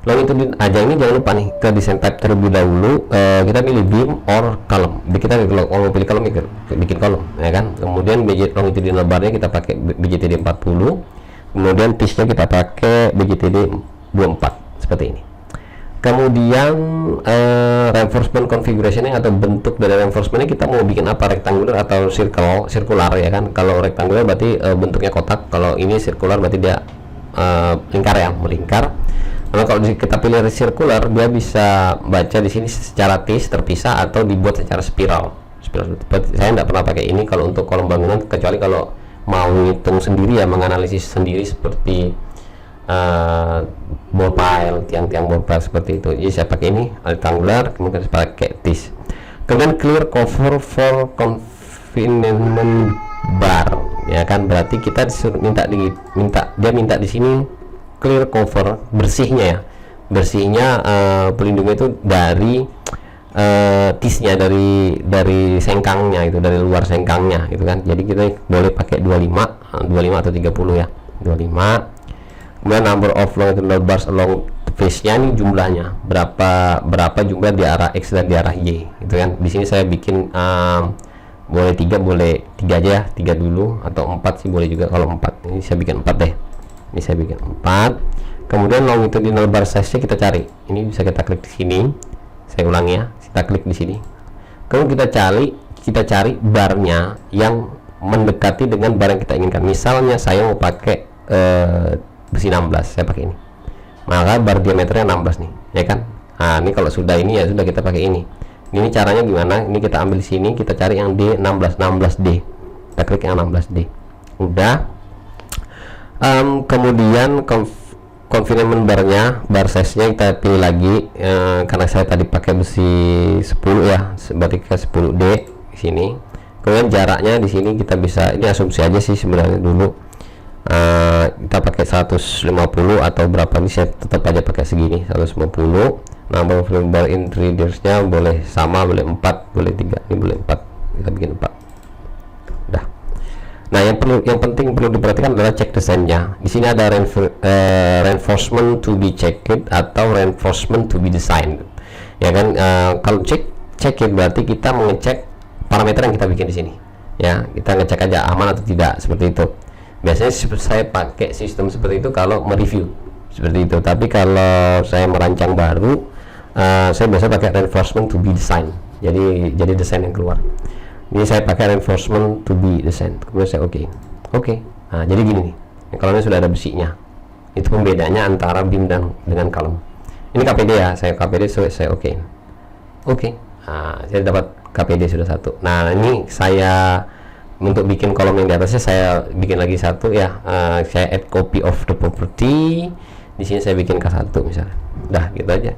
A: Lalu itu aja, ini jangan lupa nih ke design type terlebih dahulu. Kita pilih beam or column. Kita kalau pilih column, bikin column ya kan. Kemudian longitudinal barnya kita pakai BJTD 40. Kemudian pitch-nya kita pakai BJTD 24 seperti ini. Kemudian reinforcement configuration atau bentuk dari reinforcement kita mau bikin apa, rectangular atau circular ya kan. Kalau rectangular berarti bentuknya kotak, kalau ini circular berarti dia lingkar ya, melingkar. Nah, kalau kita pilih circular, dia bisa baca di sini secara terpisah atau dibuat secara spiral. Saya tidak pernah pakai ini kalau untuk kolom bangunan, kecuali kalau mau hitung sendiri ya, menganalisis sendiri seperti ball pile, tiang-tiang ball pile seperti itu. Jadi saya pakai ini rectangular, kemudian saya pakai this. Kemudian clear cover for confinement bar, ya kan, berarti kita disuruh minta di sini clear cover, bersihnya pelindungnya itu dari tisnya, dari sengkangnya itu, dari luar sengkangnya gitu kan. Jadi kita boleh pakai 25 atau 30 ya, 25. Kemudian number of longitudinal bars along face-nya, ini jumlahnya berapa jumlah di arah X dan di arah Y gitu kan. Di sini saya bikin boleh 3, boleh 3 aja ya, 3 dulu, atau 4 sih boleh juga. Kalau 4, ini saya bikin 4 deh. Ini saya bikin 4. Kemudian longitudinal bar size-nya kita cari. Ini bisa kita klik di sini. Saya ulangi ya, kita klik di sini. Kemudian kita cari barnya yang mendekati dengan bar yang kita inginkan. Misalnya saya mau pakai besi 16, saya pakai ini. Maka bar diameternya 16 nih, ya kan? Nah, ini kalau sudah ini ya sudah, kita pakai ini. Ini caranya gimana? Ini kita ambil sini, kita cari yang D16D. Kita klik yang 16D. Udah. Kemudian confinement barnya, bar size-nya kita pilih lagi, karena saya tadi pakai besi 10 ya, berarti ke 10D di sini. Kemudian jaraknya di sini kita bisa, ini asumsi aja sih sebenarnya dulu, kita pakai 150 atau berapa, ini saya tetap aja pakai segini 150. Number of bar intruders-nya boleh sama, boleh 4, boleh 3, ini boleh 4, kita bikin 4. Udah. Nah, yang penting perlu diperhatikan adalah cek desainnya. Di sini ada reinforcement to be checked atau reinforcement to be designed. Ya kan, kalau check it berarti kita mengecek parameter yang kita bikin di sini. Ya, kita ngecek aja aman atau tidak, seperti itu. Biasanya saya pakai sistem seperti itu kalau mereview seperti itu. Tapi kalau saya merancang baru, saya biasa pakai reinforcement to be designed. Jadi desain yang keluar. Ini saya pakai reinforcement to be design, kemudian saya oke. Nah, jadi gini nih, kalau ini sudah ada besinya, itu pembedanya antara beam dengan kolom. Ini KPD ya, saya KPD, saya oke. Nah, saya dapat KPD sudah satu. Nah, ini saya untuk bikin kolom yang di atasnya saya bikin lagi satu ya. Saya add copy of the property. Di sini saya bikin K1 misalnya. Dah gitu aja.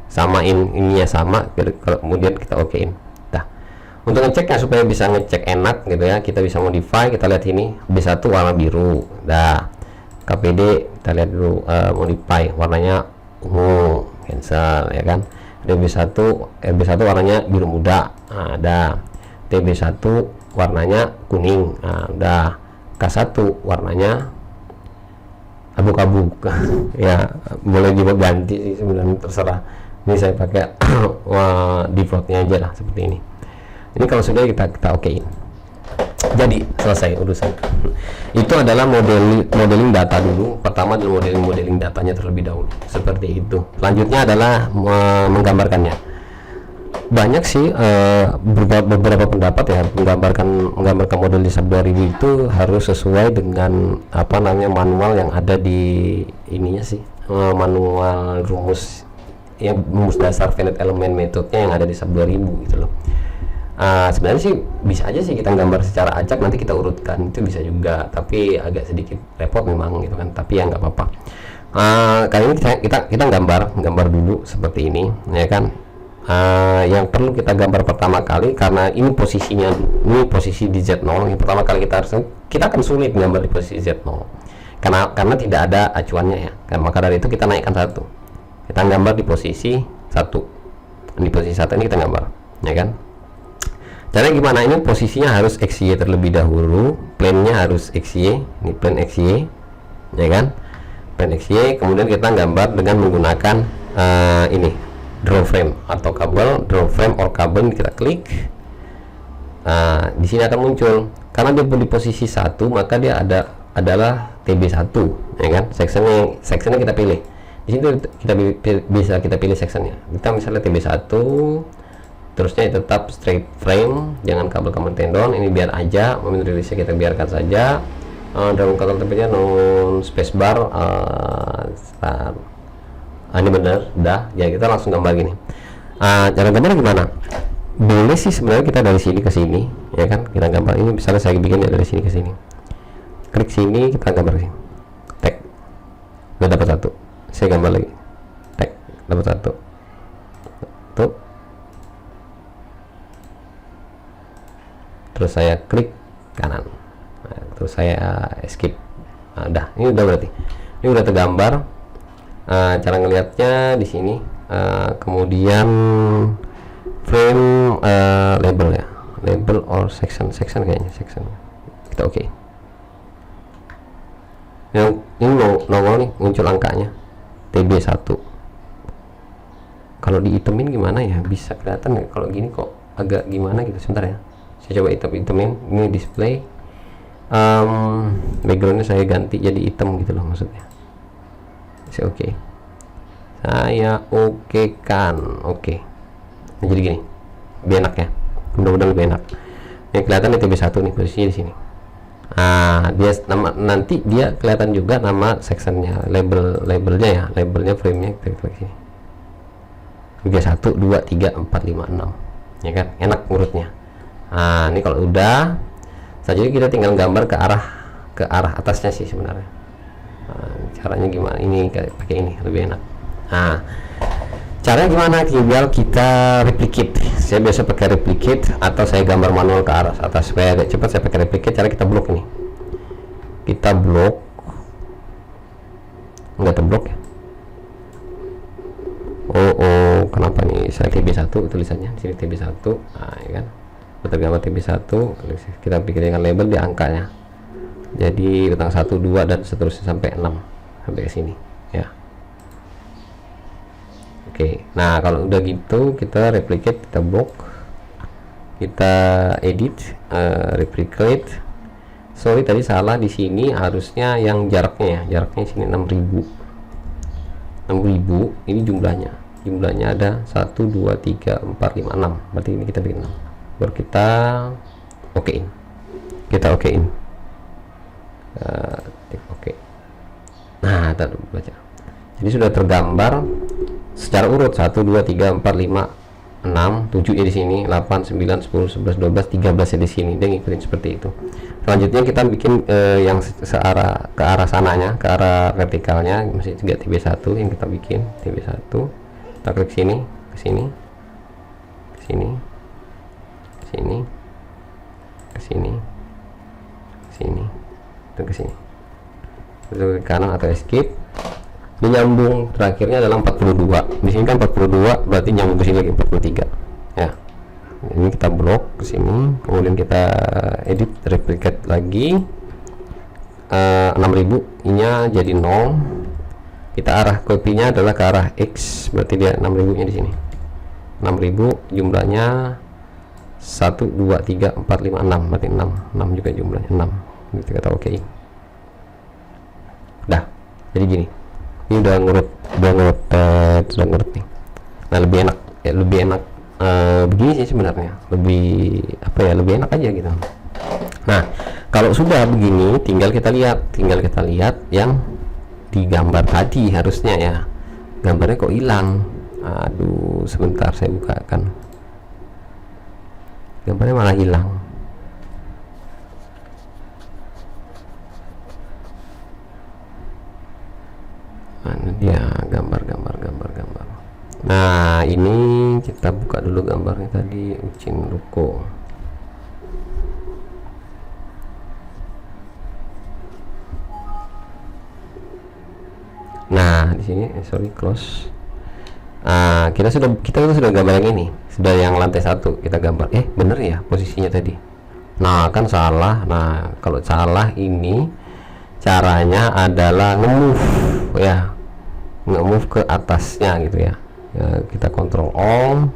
A: Samain ininya sama, kemudian kita okein. Untuk ngeceknya supaya bisa ngecek enak gitu ya, kita bisa modify. Kita lihat ini B1 warna biru. Dah, KPD kita lihat dulu, modify warnanya ungu, cancel ya kan. B1 warnanya biru muda. Nah, ada TB1 warnanya kuning. Nah, udah. K1 warnanya abu-abu. Ya, boleh juga ganti sih sebenarnya, terserah. Ini saya pakai defaultnya aja lah seperti ini. Ini kalau sudah kita okein, jadi selesai urusan. Itu adalah modeling data dulu. Pertama adalah modeling datanya terlebih dahulu, seperti itu. Selanjutnya adalah menggambarkannya. Banyak sih beberapa pendapat ya, menggambarkan model di SAP 2000 itu harus sesuai dengan manual yang ada di ininya sih, manual rumus dasar finite element metodenya yang ada di SAP 2000 gitu loh. Sebenarnya sih bisa aja sih kita gambar secara acak, nanti kita urutkan, itu bisa juga, tapi agak sedikit repot memang gitu kan, tapi ya nggak apa-apa. Kali ini kita gambar dulu seperti ini ya kan. Yang perlu kita gambar pertama kali, karena ini posisi di Z0, yang pertama kali kita akan sulit gambar di posisi Z0 karena tidak ada acuannya ya kan. Maka dari itu kita naikkan satu, kita gambar di posisi 1. Di posisi 1 ini kita gambar ya kan. Caranya gimana? Ini posisinya harus XY terlebih dahulu, plane-nya harus XY, ini plane XY ya kan, plane XY. Kemudian kita gambar dengan menggunakan ini draw frame atau kabel, draw frame or kabel, kita klik. Di sini akan muncul, karena dia di posisi 1 maka dia adalah TB1 ya kan. Sectionnya kita pilih. Di sini bisa kita pilih sectionnya. Kita misalnya TB1, terusnya tetap straight frame, jangan kabel tendon. Ini biar aja, momen rilisnya kita biarkan saja. Dalam kontrol tempatnya non spacebar. Ini benar, dah. Ya kita langsung gambar gini. Cara gambar gimana? Boleh sih sebenarnya kita dari sini ke sini, ya kan? Kita gambar ini, misalnya saya bikin dari sini ke sini. Klik sini, kita gambar sini. Tag, udah dapat satu. Saya gambar lagi. Tag, dapat satu. Tuh. Terus saya klik kanan, terus saya escape. Udah, ini udah berarti ini udah tergambar. Cara ngelihatnya di sini. Kemudian frame, label ya, label or section kayaknya section. Kita oke. Yang ini nongol nih, muncul angkanya TB1. Kalau dihitemin gimana ya, bisa kelihatan ya? Kalau gini kok agak gimana gitu. Sebentar ya, saya coba hitemin. Ini display, backgroundnya saya ganti jadi hitam gitu loh maksudnya. Saya saya kan oke. Nah, jadi gini lebih enak ya, mudah-mudahan lebih enak. Ini kelihatan di TB1 nih posisinya di sini. Dia nanti dia kelihatan juga nama sectionnya, labelnya ya, labelnya framenya kita klik sini. 1, 2, 3, 4, 5, 6 ya kan, enak urutnya. Ini kalau udah saja kita tinggal gambar ke arah atasnya sih sebenarnya. Caranya gimana? Ini pakai ini lebih enak. Caranya gimana? Tinggal kita replicate. Saya biasa pakai replicate atau saya gambar manual ke arah atas supaya agak cepat. Saya pakai replicate. Cara kita blok ini. Kita blok. Enggak terblok ya? Oh, kenapa nih? Saya TB1 tulisannya di sini TB1. Ya kan? Tergambar TB1. Kita bikin dengan label di angkanya. Jadi bentang 1 2 dan seterusnya sampai 6 sampai ke sini ya. Oke, nah kalau udah gitu kita replicate, kita blok, kita edit, replicate. Sorry tadi salah, di sini harusnya yang jaraknya ya, jaraknya sini 6000 ini jumlahnya ada 1 2 3 4 5 6, berarti ini kita bikin 6, baru kita okein, oke. Nah, kita baca. Jadi sudah tergambar secara urut 1 2 3 4 5 6 7 ya di sini, 8 9 10 11 12 13 ya di sini. Dia ngikutin seperti itu. Selanjutnya kita bikin yang ke arah sananya, ke arah vertikalnya masih juga TB1 yang kita bikin, TB1. Kita klik sini, ke sini, ke sini, ke sini, ke sini, ke sini, dan ke sini. Ke kanan atau escape. Dia nyambung terakhirnya adalah 42. Di sini kan 42, berarti nyambung ke sini lagi 43. Ya. Ini kita blok ke sini, kemudian kita edit, replicate lagi. 6000 nya jadi 0. Kita arah kopinya adalah ke arah X, berarti dia 6000 nya di sini. 6000 jumlahnya 1 2 3 4 5 6, berarti 6 juga jumlahnya 6. Kita kata oke. Dah. Jadi gini. Ini udah ngurut nih. Nah, lebih enak begini sih sebenarnya, lebih enak aja gitu. Nah, kalau sudah begini tinggal kita lihat yang digambar tadi, harusnya ya gambarnya kok hilang. Aduh, sebentar saya bukakan, gambarnya malah hilang. Mana dia gambar. Nah, ini kita buka dulu gambarnya tadi, Uchin Ruko. Nah, di sini close. Kita sudah gambar yang ini, sudah yang lantai 1 kita gambar. Bener ya posisinya tadi. Nah, kan salah. Nah, kalau salah ini caranya adalah nge-move ke atasnya gitu ya. Kita Ctrl Alt,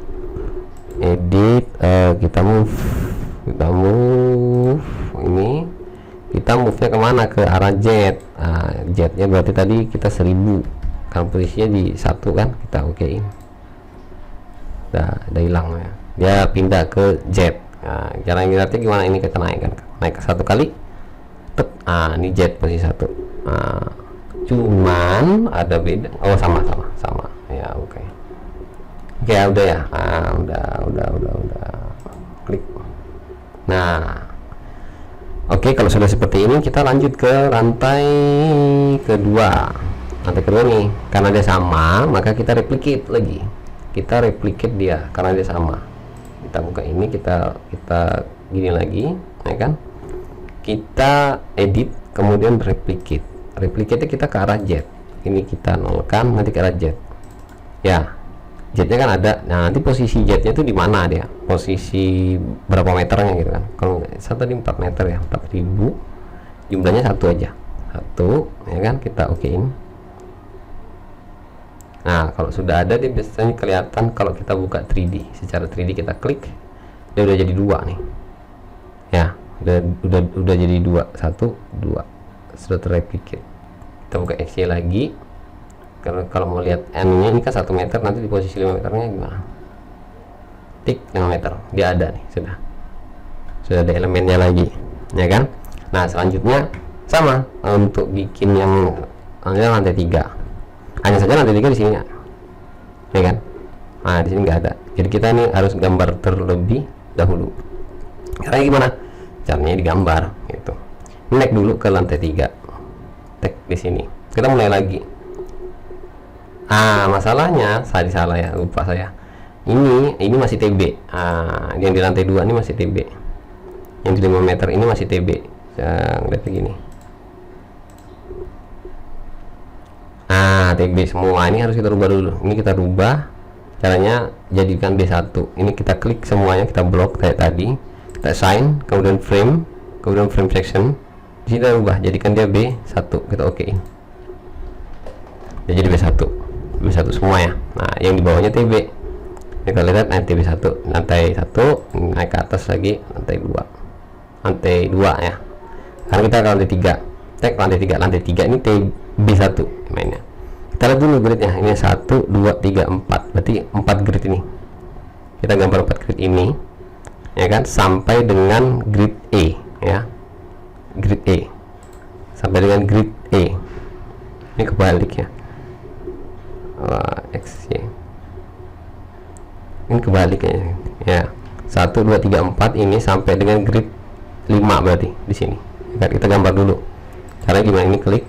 A: edit, kita move ini, kita move nya kemana, ke arah Z. Z-nya berarti tadi kita 1000 kan posisinya di 1 kan, kita okein. Udah hilang ya, dia pindah ke Z. Cara yang berarti gimana, ini kita naik ke 1 kali, ini Z posisi 1. Cuman ada beda, sama ya. Oke, udah ya. Udah klik. Nah, oke, kalau sudah seperti ini kita lanjut ke lantai kedua. Lantai kedua nih, karena dia sama maka kita replicate lagi. Kita replicate dia karena dia sama. Kita buka ini, kita gini lagi, ya kan? Kita edit, kemudian replicate. Replicate kita ke arah Z. Ini kita nolkan, nanti ke arah Z. Ya, Z-nya kan ada. Nah, nanti posisi Z-nya itu di mana dia? Posisi berapa meternya gitu kan? Kalau satu di 4 meter ya, 4000. Jumlahnya 1 aja. 1, ya kan? Kita okein. Nah, kalau sudah ada dia biasanya kelihatan kalau kita buka 3D. Secara 3D kita klik, dia udah jadi 2 nih. Ya, udah jadi 2, 1, 2. Sudah terreplicate. Kita buka X-nya lagi. Kalau mau lihat N-nya ini kan 1 meter, nanti di posisi 5 meternya gimana? Tik 5 meter, dia ada nih, sudah ada elemennya lagi, ya kan? Nah, selanjutnya sama untuk bikin yang lantai 3. Hanya saja lantai 3 di sini ya kan? Nah, di sini nggak ada. Jadi kita ini harus gambar terlebih dahulu. Caranya gimana? Caranya digambar gitu. Naik dulu ke lantai 3. Tek di sini. Kita mulai lagi. Masalahnya salah ya, lupa saya. Ini masih TB. Yang di lantai 2 ini masih TB. Yang di 5 meter ini masih TB. Lihat begini. TB semua ini harus kita rubah dulu. Ini kita rubah. Caranya jadikan B1. Ini kita klik semuanya, kita blok kayak tadi. Kita assign, kemudian frame section. Di sini ubah, jadikan dia B1, kita okein. Dia jadi B1 semua ya. Nah, yang di bawahnya TB. Kita lihat nanti TB1, lantai 1 naik ke atas lagi, lantai 2 ya. Karena kita ke lantai 3. Tek lantai 3 ini TB1 mainnya. Kita lihat dulu gridnya. Ini 1 2 3 4. Berarti 4 grid ini. Kita gambar 4 grid ini. Ya kan, sampai dengan grid E ya. Grid E. Sampai dengan grid E. Ini kebalik ya. X Y. Ini kebalik ya. 1 2 3 4 ini sampai dengan grid 5 berarti di sini. Kita gambar dulu. Caranya gimana? Ini klik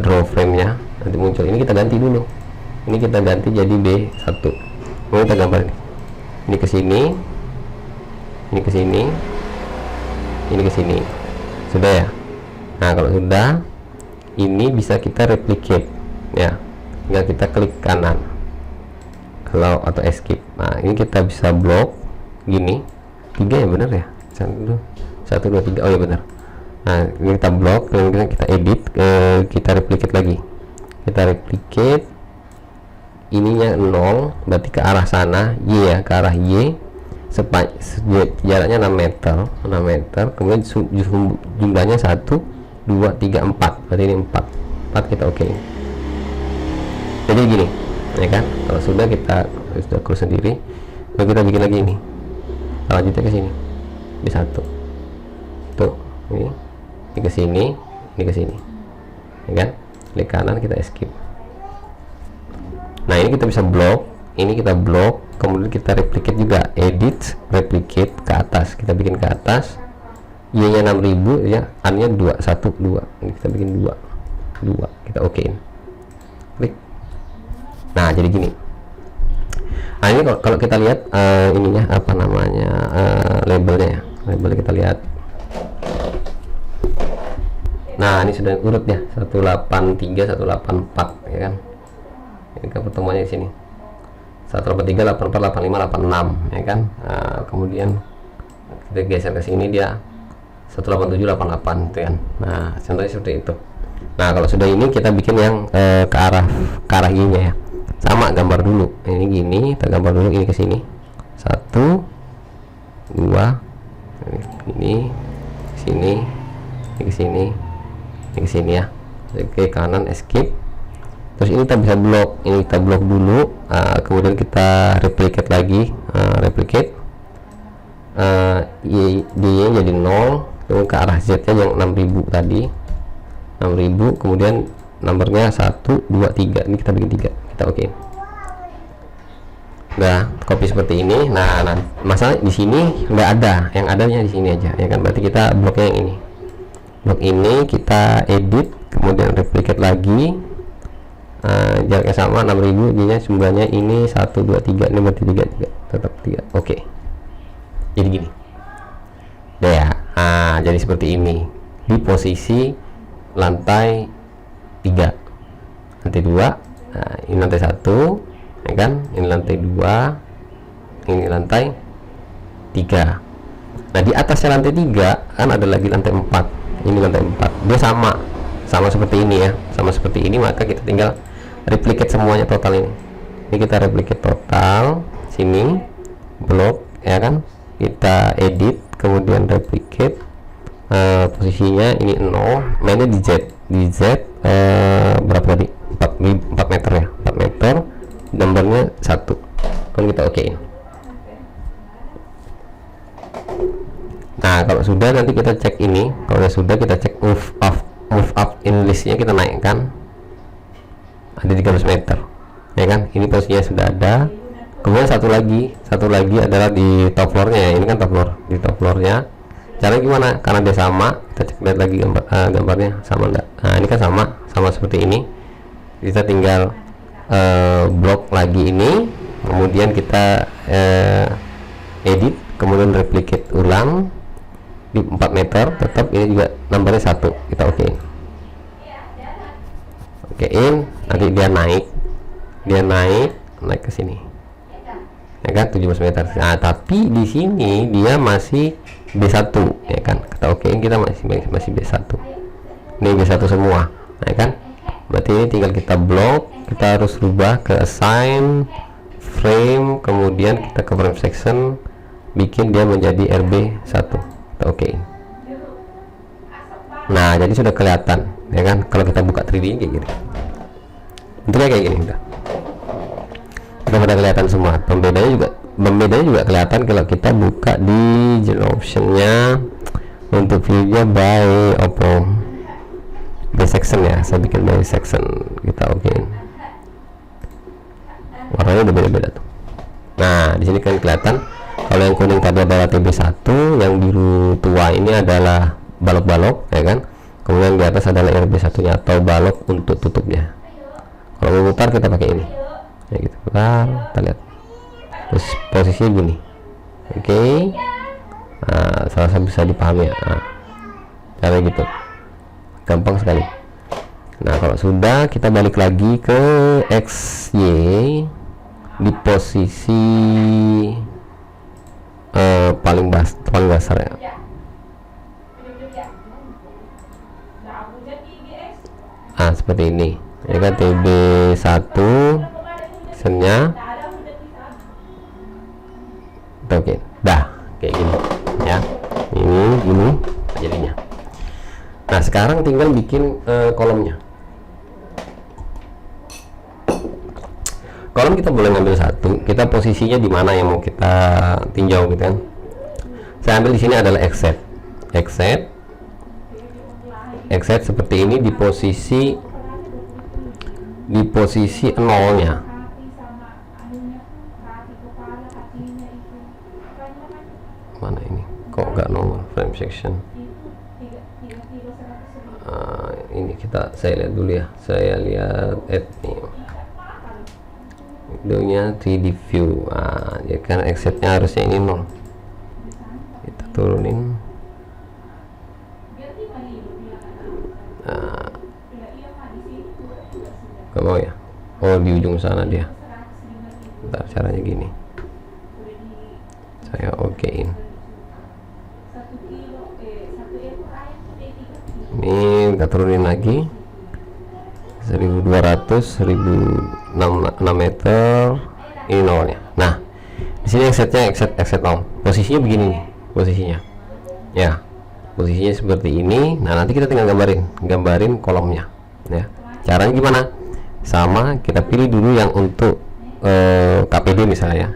A: draw frame-nya, nanti muncul. Ini kita ganti dulu. Ini kita ganti jadi B1. Mau kita gambar ini. Ini ke sini. Ini ke sini. Ini ke sini. Sudah ya. Nah, kalau sudah, ini bisa kita replicate ya. Tinggal kita klik kanan. Kalau atau escape. Nah, ini kita bisa blok gini. 3 ya, benar ya? 1 2 3. Oh ya benar. Nah, ini kita blok, kemudian kita edit, kita replicate lagi. Kita replicate ininya 0, berarti ke arah sana, Y ya, ke arah Y. Jaraknya 6 meter, kemudian jumlahnya 1 2 3 4. Berarti ini 4 kita oke. Jadi gini, ya kan? Kalau sudah kita sudah close sendiri, lalu kita bikin lagi ini. Lanjutnya ke sini. B1. Tuh, ini ke sini, ini ke sini. Ya kan? Klik kanan, kita escape. Nah, ini kita bisa blok, ini kita blok, kemudian kita replicate juga, edit, replicate ke atas. Kita bikin ke atas. Y-nya 6000 ya, A-nya 2 1 2. Ini kita bikin 2. Kita okein. Klik. Nah, jadi gini. Nah, ini kalau kita lihat ininya apa namanya, labelnya ya. Labelnya kita lihat. Nah, ini sudah urut ya, 183 184 ya kan. Ini kan pertemuannya di sini. 183 84 85 86 ya kan. Nah, kemudian kita geser ke sini dia 187 88 itu kan. Nah, contohnya seperti itu. Nah, kalau sudah ini kita bikin yang ke arah Y-nya ya. Sama gambar dulu. Ini gini, kita gambar dulu ini ke sini. 1 2 ini sini, ini ke sini. Ini ke sini ya. Oke, kanan escape. Terus ini kita bisa blok. Ini kita blok dulu. Kemudian kita replicate lagi. Replicate. Y-nya jadi 0. Kemudian ke arah Z-nya yang 6000 tadi. 6000. Kemudian nomornya 1 2 3. Ini kita bikin 3. Kita oke. Udah copy seperti ini. Nah, masalah di sini nggak ada. Yang adanya di sini aja. Ya kan? Berarti kita bloknya yang ini. Blok ini kita edit, kemudian replicate lagi. Jaraknya sama 6000, jadinya jumlahnya ini 1 2 3. Ini berarti 3 juga, tetap 3. Oke. Jadi gini. Ya, jadi seperti ini. Di posisi lantai 3. Lantai 2. Nah, ini lantai 1, ya kan? Ini lantai 2. Ini lantai 3. Nah, di atasnya lantai 3 kan ada lagi lantai 4. Ini lantai 4, dia sama seperti ini ya, sama seperti ini. Maka kita tinggal replicate semuanya total ini. Ini kita replicate total sini, blok ya kan, kita edit, kemudian replicate. Posisinya ini 0, mainnya di Z berapa tadi, 4 meter ya, 4 meter, nomornya 1. Kemudian kita okein. Nah, kalau sudah nanti kita cek ini. Kalau sudah kita cek move up in listnya, kita naikkan. Ada 300 meter ya kan. Ini posisinya sudah ada. Kemudian satu lagi adalah di top floornya ya. Ini kan top floor, di top floornya. Caranya gimana? Karena dia sama, kita cek lihat lagi gambarnya sama enggak. Nah, ini kan sama seperti ini. Kita tinggal blok lagi ini, kemudian kita edit, kemudian replicate ulang di 4 meter. Tetap ini juga nomornya 1, kita okein nanti dia naik ke sini ya kan, 17 meter. Nah, tapi di sini dia masih B1 ya kan, kita okein, kita masih B1. Ini B1 semua ya kan, berarti ini tinggal kita blok, kita harus rubah ke assign frame, kemudian kita ke frame section, bikin dia menjadi RB1, kita okein. Nah, jadi sudah kelihatan ya kan, kalau kita buka 3D kayak gini, bentuknya kayak gini udah kelihatan semua. Pembedanya juga kelihatan kalau kita buka di general optionnya untuk viewnya by Oppo by section ya. Saya bikin by section, kita okein. Warnanya udah beda-beda tuh. Nah, di sini kan kelihatan kalau yang kuning tadi adalah TB1, yang biru tua ini adalah balok-balok ya kan, kemudian di atas adalah RB1 nya atau balok untuk tutupnya. Kalau memutar kita pakai ini ya gitu, kita lihat terus posisinya gini. Oke. Nah, saya bisa dipahami ya. Nah, cara gitu gampang sekali. Nah, kalau sudah, kita balik lagi ke XY di posisi paling dasar ya. Ah, seperti ini ya kan, TB1 sennya. Oke, dah kayak gini ya, ini gini jadinya. Nah, sekarang tinggal bikin kolomnya. Kolom kita boleh ngambil satu, kita posisinya di mana yang mau kita tinjau gitu kan. Saya ambil di sini adalah exit seperti ini di posisi nolnya. Mana ini kok nggak nol frame section. Ini saya lihat dulu ya, saya lihat nih videonya 3D view. Ya kan, exitnya harusnya ini 0, kita turunin. Gak mau ya, oh di ujung sana dia. Bentar, caranya gini, saya okein. Ini kita turunin lagi 1200, 1006 meter, ini nolnya. Nah, di sini exit 0. Posisinya begini nih, posisinya ya, posisinya seperti ini. Nah, nanti kita tinggal gambarin kolomnya ya. Caranya gimana? Sama, kita pilih dulu yang untuk KPD misalnya ya.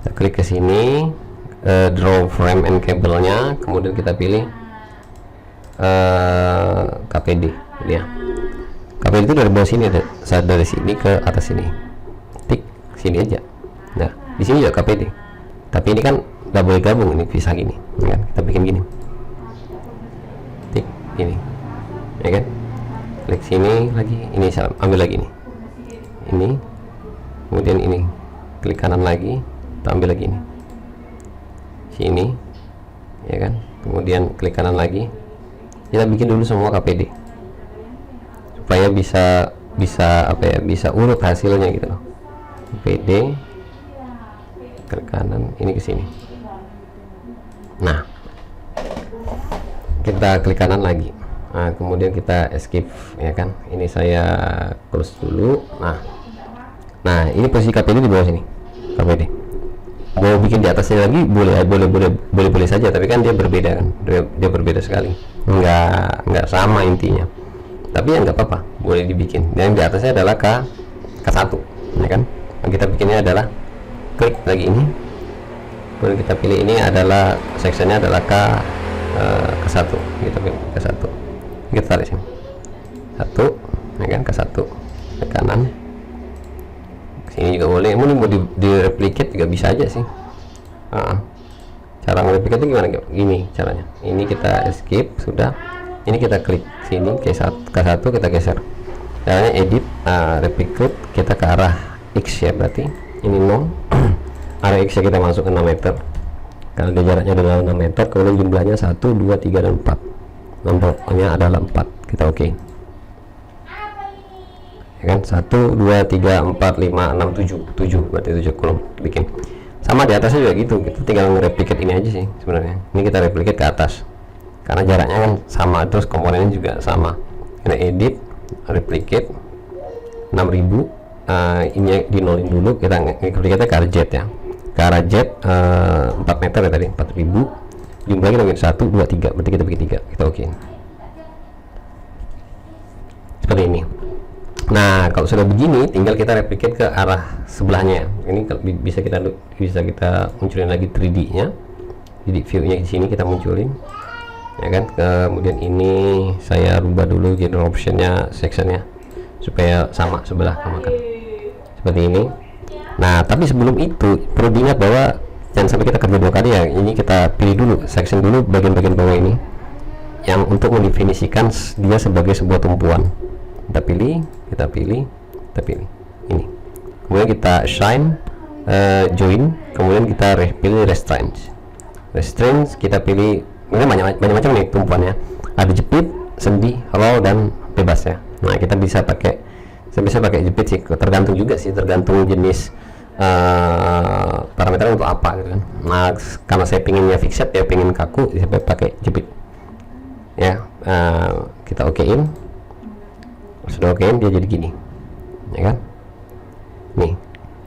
A: Kita klik ke sini, draw frame and cable-nya, kemudian kita pilih KPD ya. KPD itu dari bawah sini, dari sini ke atas sini, tik sini aja. Nah, di sini juga KPD, tapi ini kan nggak boleh gabung, ini bisa gini ya kan? Kita bikin gini, tik ini ya kan, klik sini lagi, ini ambil lagi ini, kemudian ini klik kanan lagi, kita ambil lagi ini sini ya kan, kemudian klik kanan lagi. Kita bikin dulu semua KPD supaya bisa apa ya, bisa urut hasilnya gitu loh. KPD ke kanan, ini ke sini. Nah, kita klik kanan lagi. Nah, kemudian kita escape ya kan. Ini saya close dulu. Nah, ini posisi KPD di bawah sini. KPD mau bikin di atasnya lagi boleh saja, tapi kan dia berbeda kan, dia berbeda sekali, nggak sama intinya, tapi ya nggak apa-apa, boleh dibikin. Dan di atasnya adalah K1 ya kan. Yang kita bikinnya adalah klik lagi ini, kemudian kita pilih ini adalah sectionnya adalah K1, kita pilih K1, kita tarik sini 1 ya kan, K1 ke kanan. Ini juga boleh, mau di replicate juga bisa aja sih. Cara nge-replicate itu gimana? Gini caranya. Ini kita escape sudah. Ini kita klik sini K1 kita geser. Caranya edit, replicate, kita ke arah X ya, berarti ini 0. Arah X ya kita masuk ke 6 meter. Karena dia jaraknya adalah 6 meter, kemudian jumlahnya 1, 2, 3 dan 4. Nomornya adalah 4. Kita oke. Kan 1, 2, 3, 4, 5, 6, 7 berarti 7 kolom bikin. sama di atasnya juga gitu, kita tinggal nge-replicate ini aja sih sebenarnya. Ini kita replicate ke atas karena jaraknya kan sama, terus komponennya juga sama. Ini edit, replicate 6000, ini di nolin dulu, kita replicate ke arah Z ya, ke arah Z 4 meter ya tadi, 4000, jumlahnya kita bikin 1, 2, 3, berarti kita bikin 3, kita okein seperti ini. Nah kalau sudah begini tinggal kita replicate ke arah sebelahnya. Ini bisa kita munculin lagi 3D nya, jadi view nya di sini kita munculin ya kan. Kemudian ini saya rubah dulu general optionnya, sectionnya supaya sama sebelah sama kan, seperti ini. Nah tapi sebelum itu perlu diingat bahwa jangan sampai kita kerja 2 kali ya. Ini kita pilih dulu section dulu, bagian-bagian bawah ini yang untuk mendefinisikan dia sebagai sebuah tumpuan. Kita pilih ini, kemudian kita assign join, kemudian kita pilih restraints, kita pilih banyak-macam nih tumpuannya, ada jepit, sendi, roll, dan bebas ya. Nah kita bisa pakai jepit sih, tergantung juga sih, tergantung jenis parameter untuk apa gitu kan. Nah karena saya pinginnya fixed ya, pingin kaku, saya pakai jepit ya. Kita okein, sudah okein dia jadi gini ya kan nih.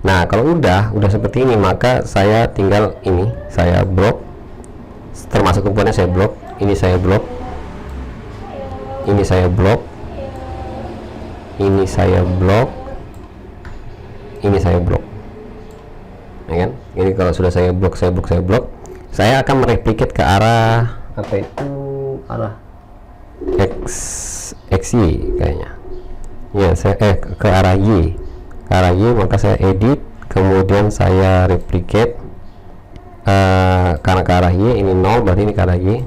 A: Nah kalau udah seperti ini, maka saya tinggal ini saya blok, termasuk komponen saya blok, ini saya blok, ini saya blok, ini saya blok, ini saya blok ya kan. Ini kalau sudah saya blok, saya akan mereplicate ke arah apa itu, arah XY kayaknya ya, saya ke arah Y, maka saya edit, kemudian saya replicate karena ke arah Y ini 0, berarti ini ke arah Y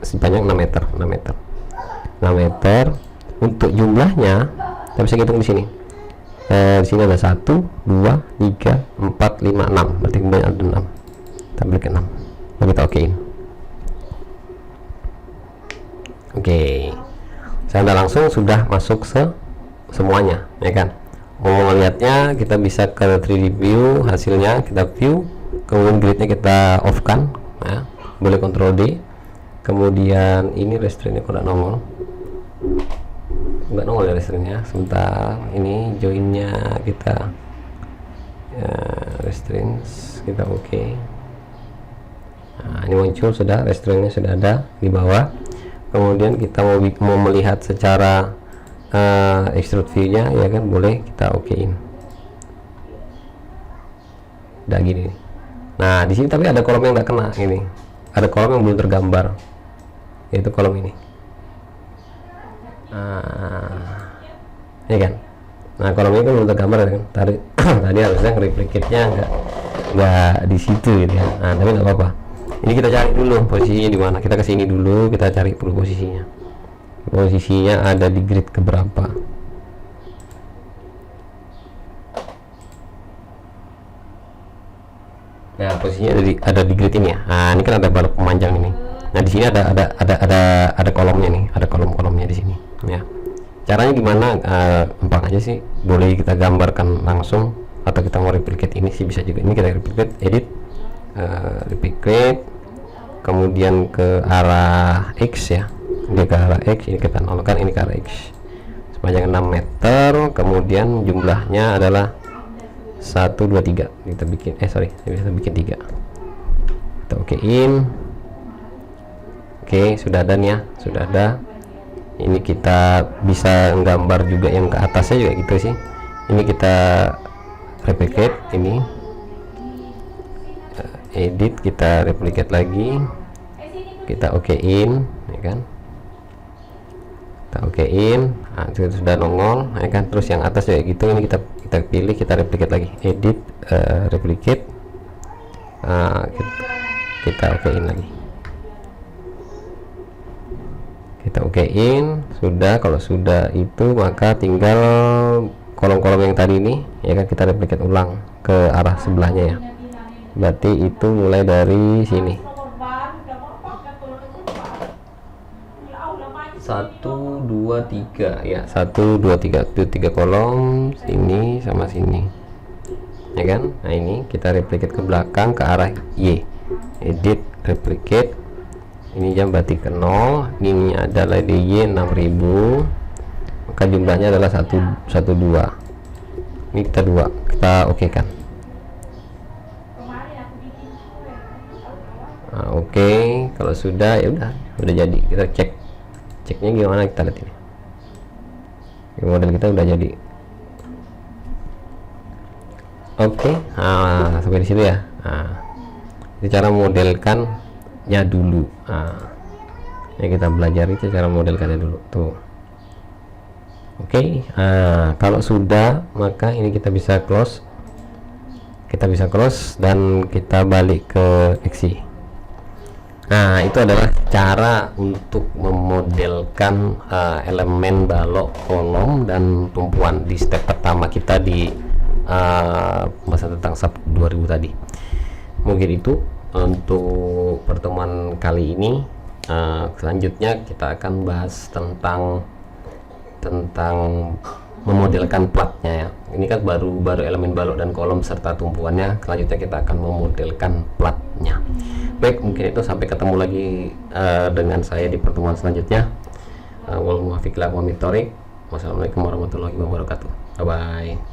A: sebanyak 6 meter. Untuk jumlahnya kita bisa hitung di sini. Di sini ada 1, 2, 3, 4, 5, 6, berarti kemudian ada 6, kita balik ke 6, lalu kita okein. Oke, saya udah langsung sudah masuk semuanya ya kan. Mau melihatnya kita bisa ke 3D view, hasilnya kita view, kemudian gridnya kita off kan ya, boleh Ctrl D, kemudian ini restraintnya kok nggak nongol ya restraintnya, sebentar. Ini joinnya kita ya, restraints kita oke. Nah ini muncul sudah, restraintnya sudah ada di bawah. Kemudian kita mau melihat secara extrude view nya ya kan, boleh kita okein udah gini. Nah di sini tapi ada kolom yang nggak kena, ini ada kolom yang belum tergambar, yaitu kolom ini ya kan. Nah kolom ini kan belum tergambar ya kan, tadi harusnya replicate nya nggak di situ gitu ya. Nah tapi nggak apa-apa, ini kita cari dulu posisinya di mana. Kita kesini dulu, kita cari dulu posisinya ada di grid keberapa. Ya posisinya ada di grid ini ya. Nah ini kan ada balok pemanjang ini. Nah di sini ada kolomnya nih, ada kolom-kolomnya di sini ya. Caranya gimana? Gampang aja sih, boleh kita gambarkan langsung atau kita mau replicate ini sih bisa juga. Ini kita replicate, edit, replicate, kemudian ke arah X ya, dia ke arah X, ini kita nolkan, ini ke arah X sepanjang 6 meter, kemudian jumlahnya adalah 1, 2, 3, kita bikin kita bikin 3, kita okein. Oke, sudah ada nih ya, sudah ada. Ini kita bisa nggambar juga yang ke atasnya juga gitu sih. Ini kita replicate, ini edit, kita replicate lagi, kita okein ya kan, kita okein. Nah, itu sudah nongol ya kan. Terus yang atas juga gitu, ini kita pilih, kita replicate lagi, edit, replicate, kita okein lagi, kita okein. Sudah, kalau sudah itu maka tinggal kolom-kolom yang tadi ini ya kan, kita replicate ulang ke arah sebelahnya ya. Berarti itu mulai dari sini 1, 2, 3 ya, 1, 2, 3 itu 3 kolom, sini sama sini ya kan. Nah ini kita replicate ke belakang ke arah Y, edit replicate, ini jam berarti ke 0, ini adalah DY 6000, maka jumlahnya adalah 112. Ini kita oke kan. Nah, oke, kalau sudah ya udah jadi. Kita ceknya gimana, kita lihat ini. Model kita udah jadi. Oke, nah, sampai di situ ya. Nah, ini cara modelkannya dulu. Nah, yang kita belajar itu cara modelkannya dulu tuh. Oke, nah, kalau sudah maka ini kita bisa close. Dan kita balik ke XY. Nah, itu adalah cara untuk memodelkan elemen balok, kolom, dan tumpuan di step pertama kita di pembahasan tentang SAP 2000 tadi. Mungkin itu untuk pertemuan kali ini. Selanjutnya kita akan bahas tentang memodelkan platnya ya. Ini kan baru elemen balok dan kolom serta tumpuannya. Selanjutnya kita akan memodelkan platnya. Baik, mungkin itu, sampai ketemu lagi dengan saya di pertemuan selanjutnya. Wassalamualaikum warahmatullahi wabarakatuh. Bye bye.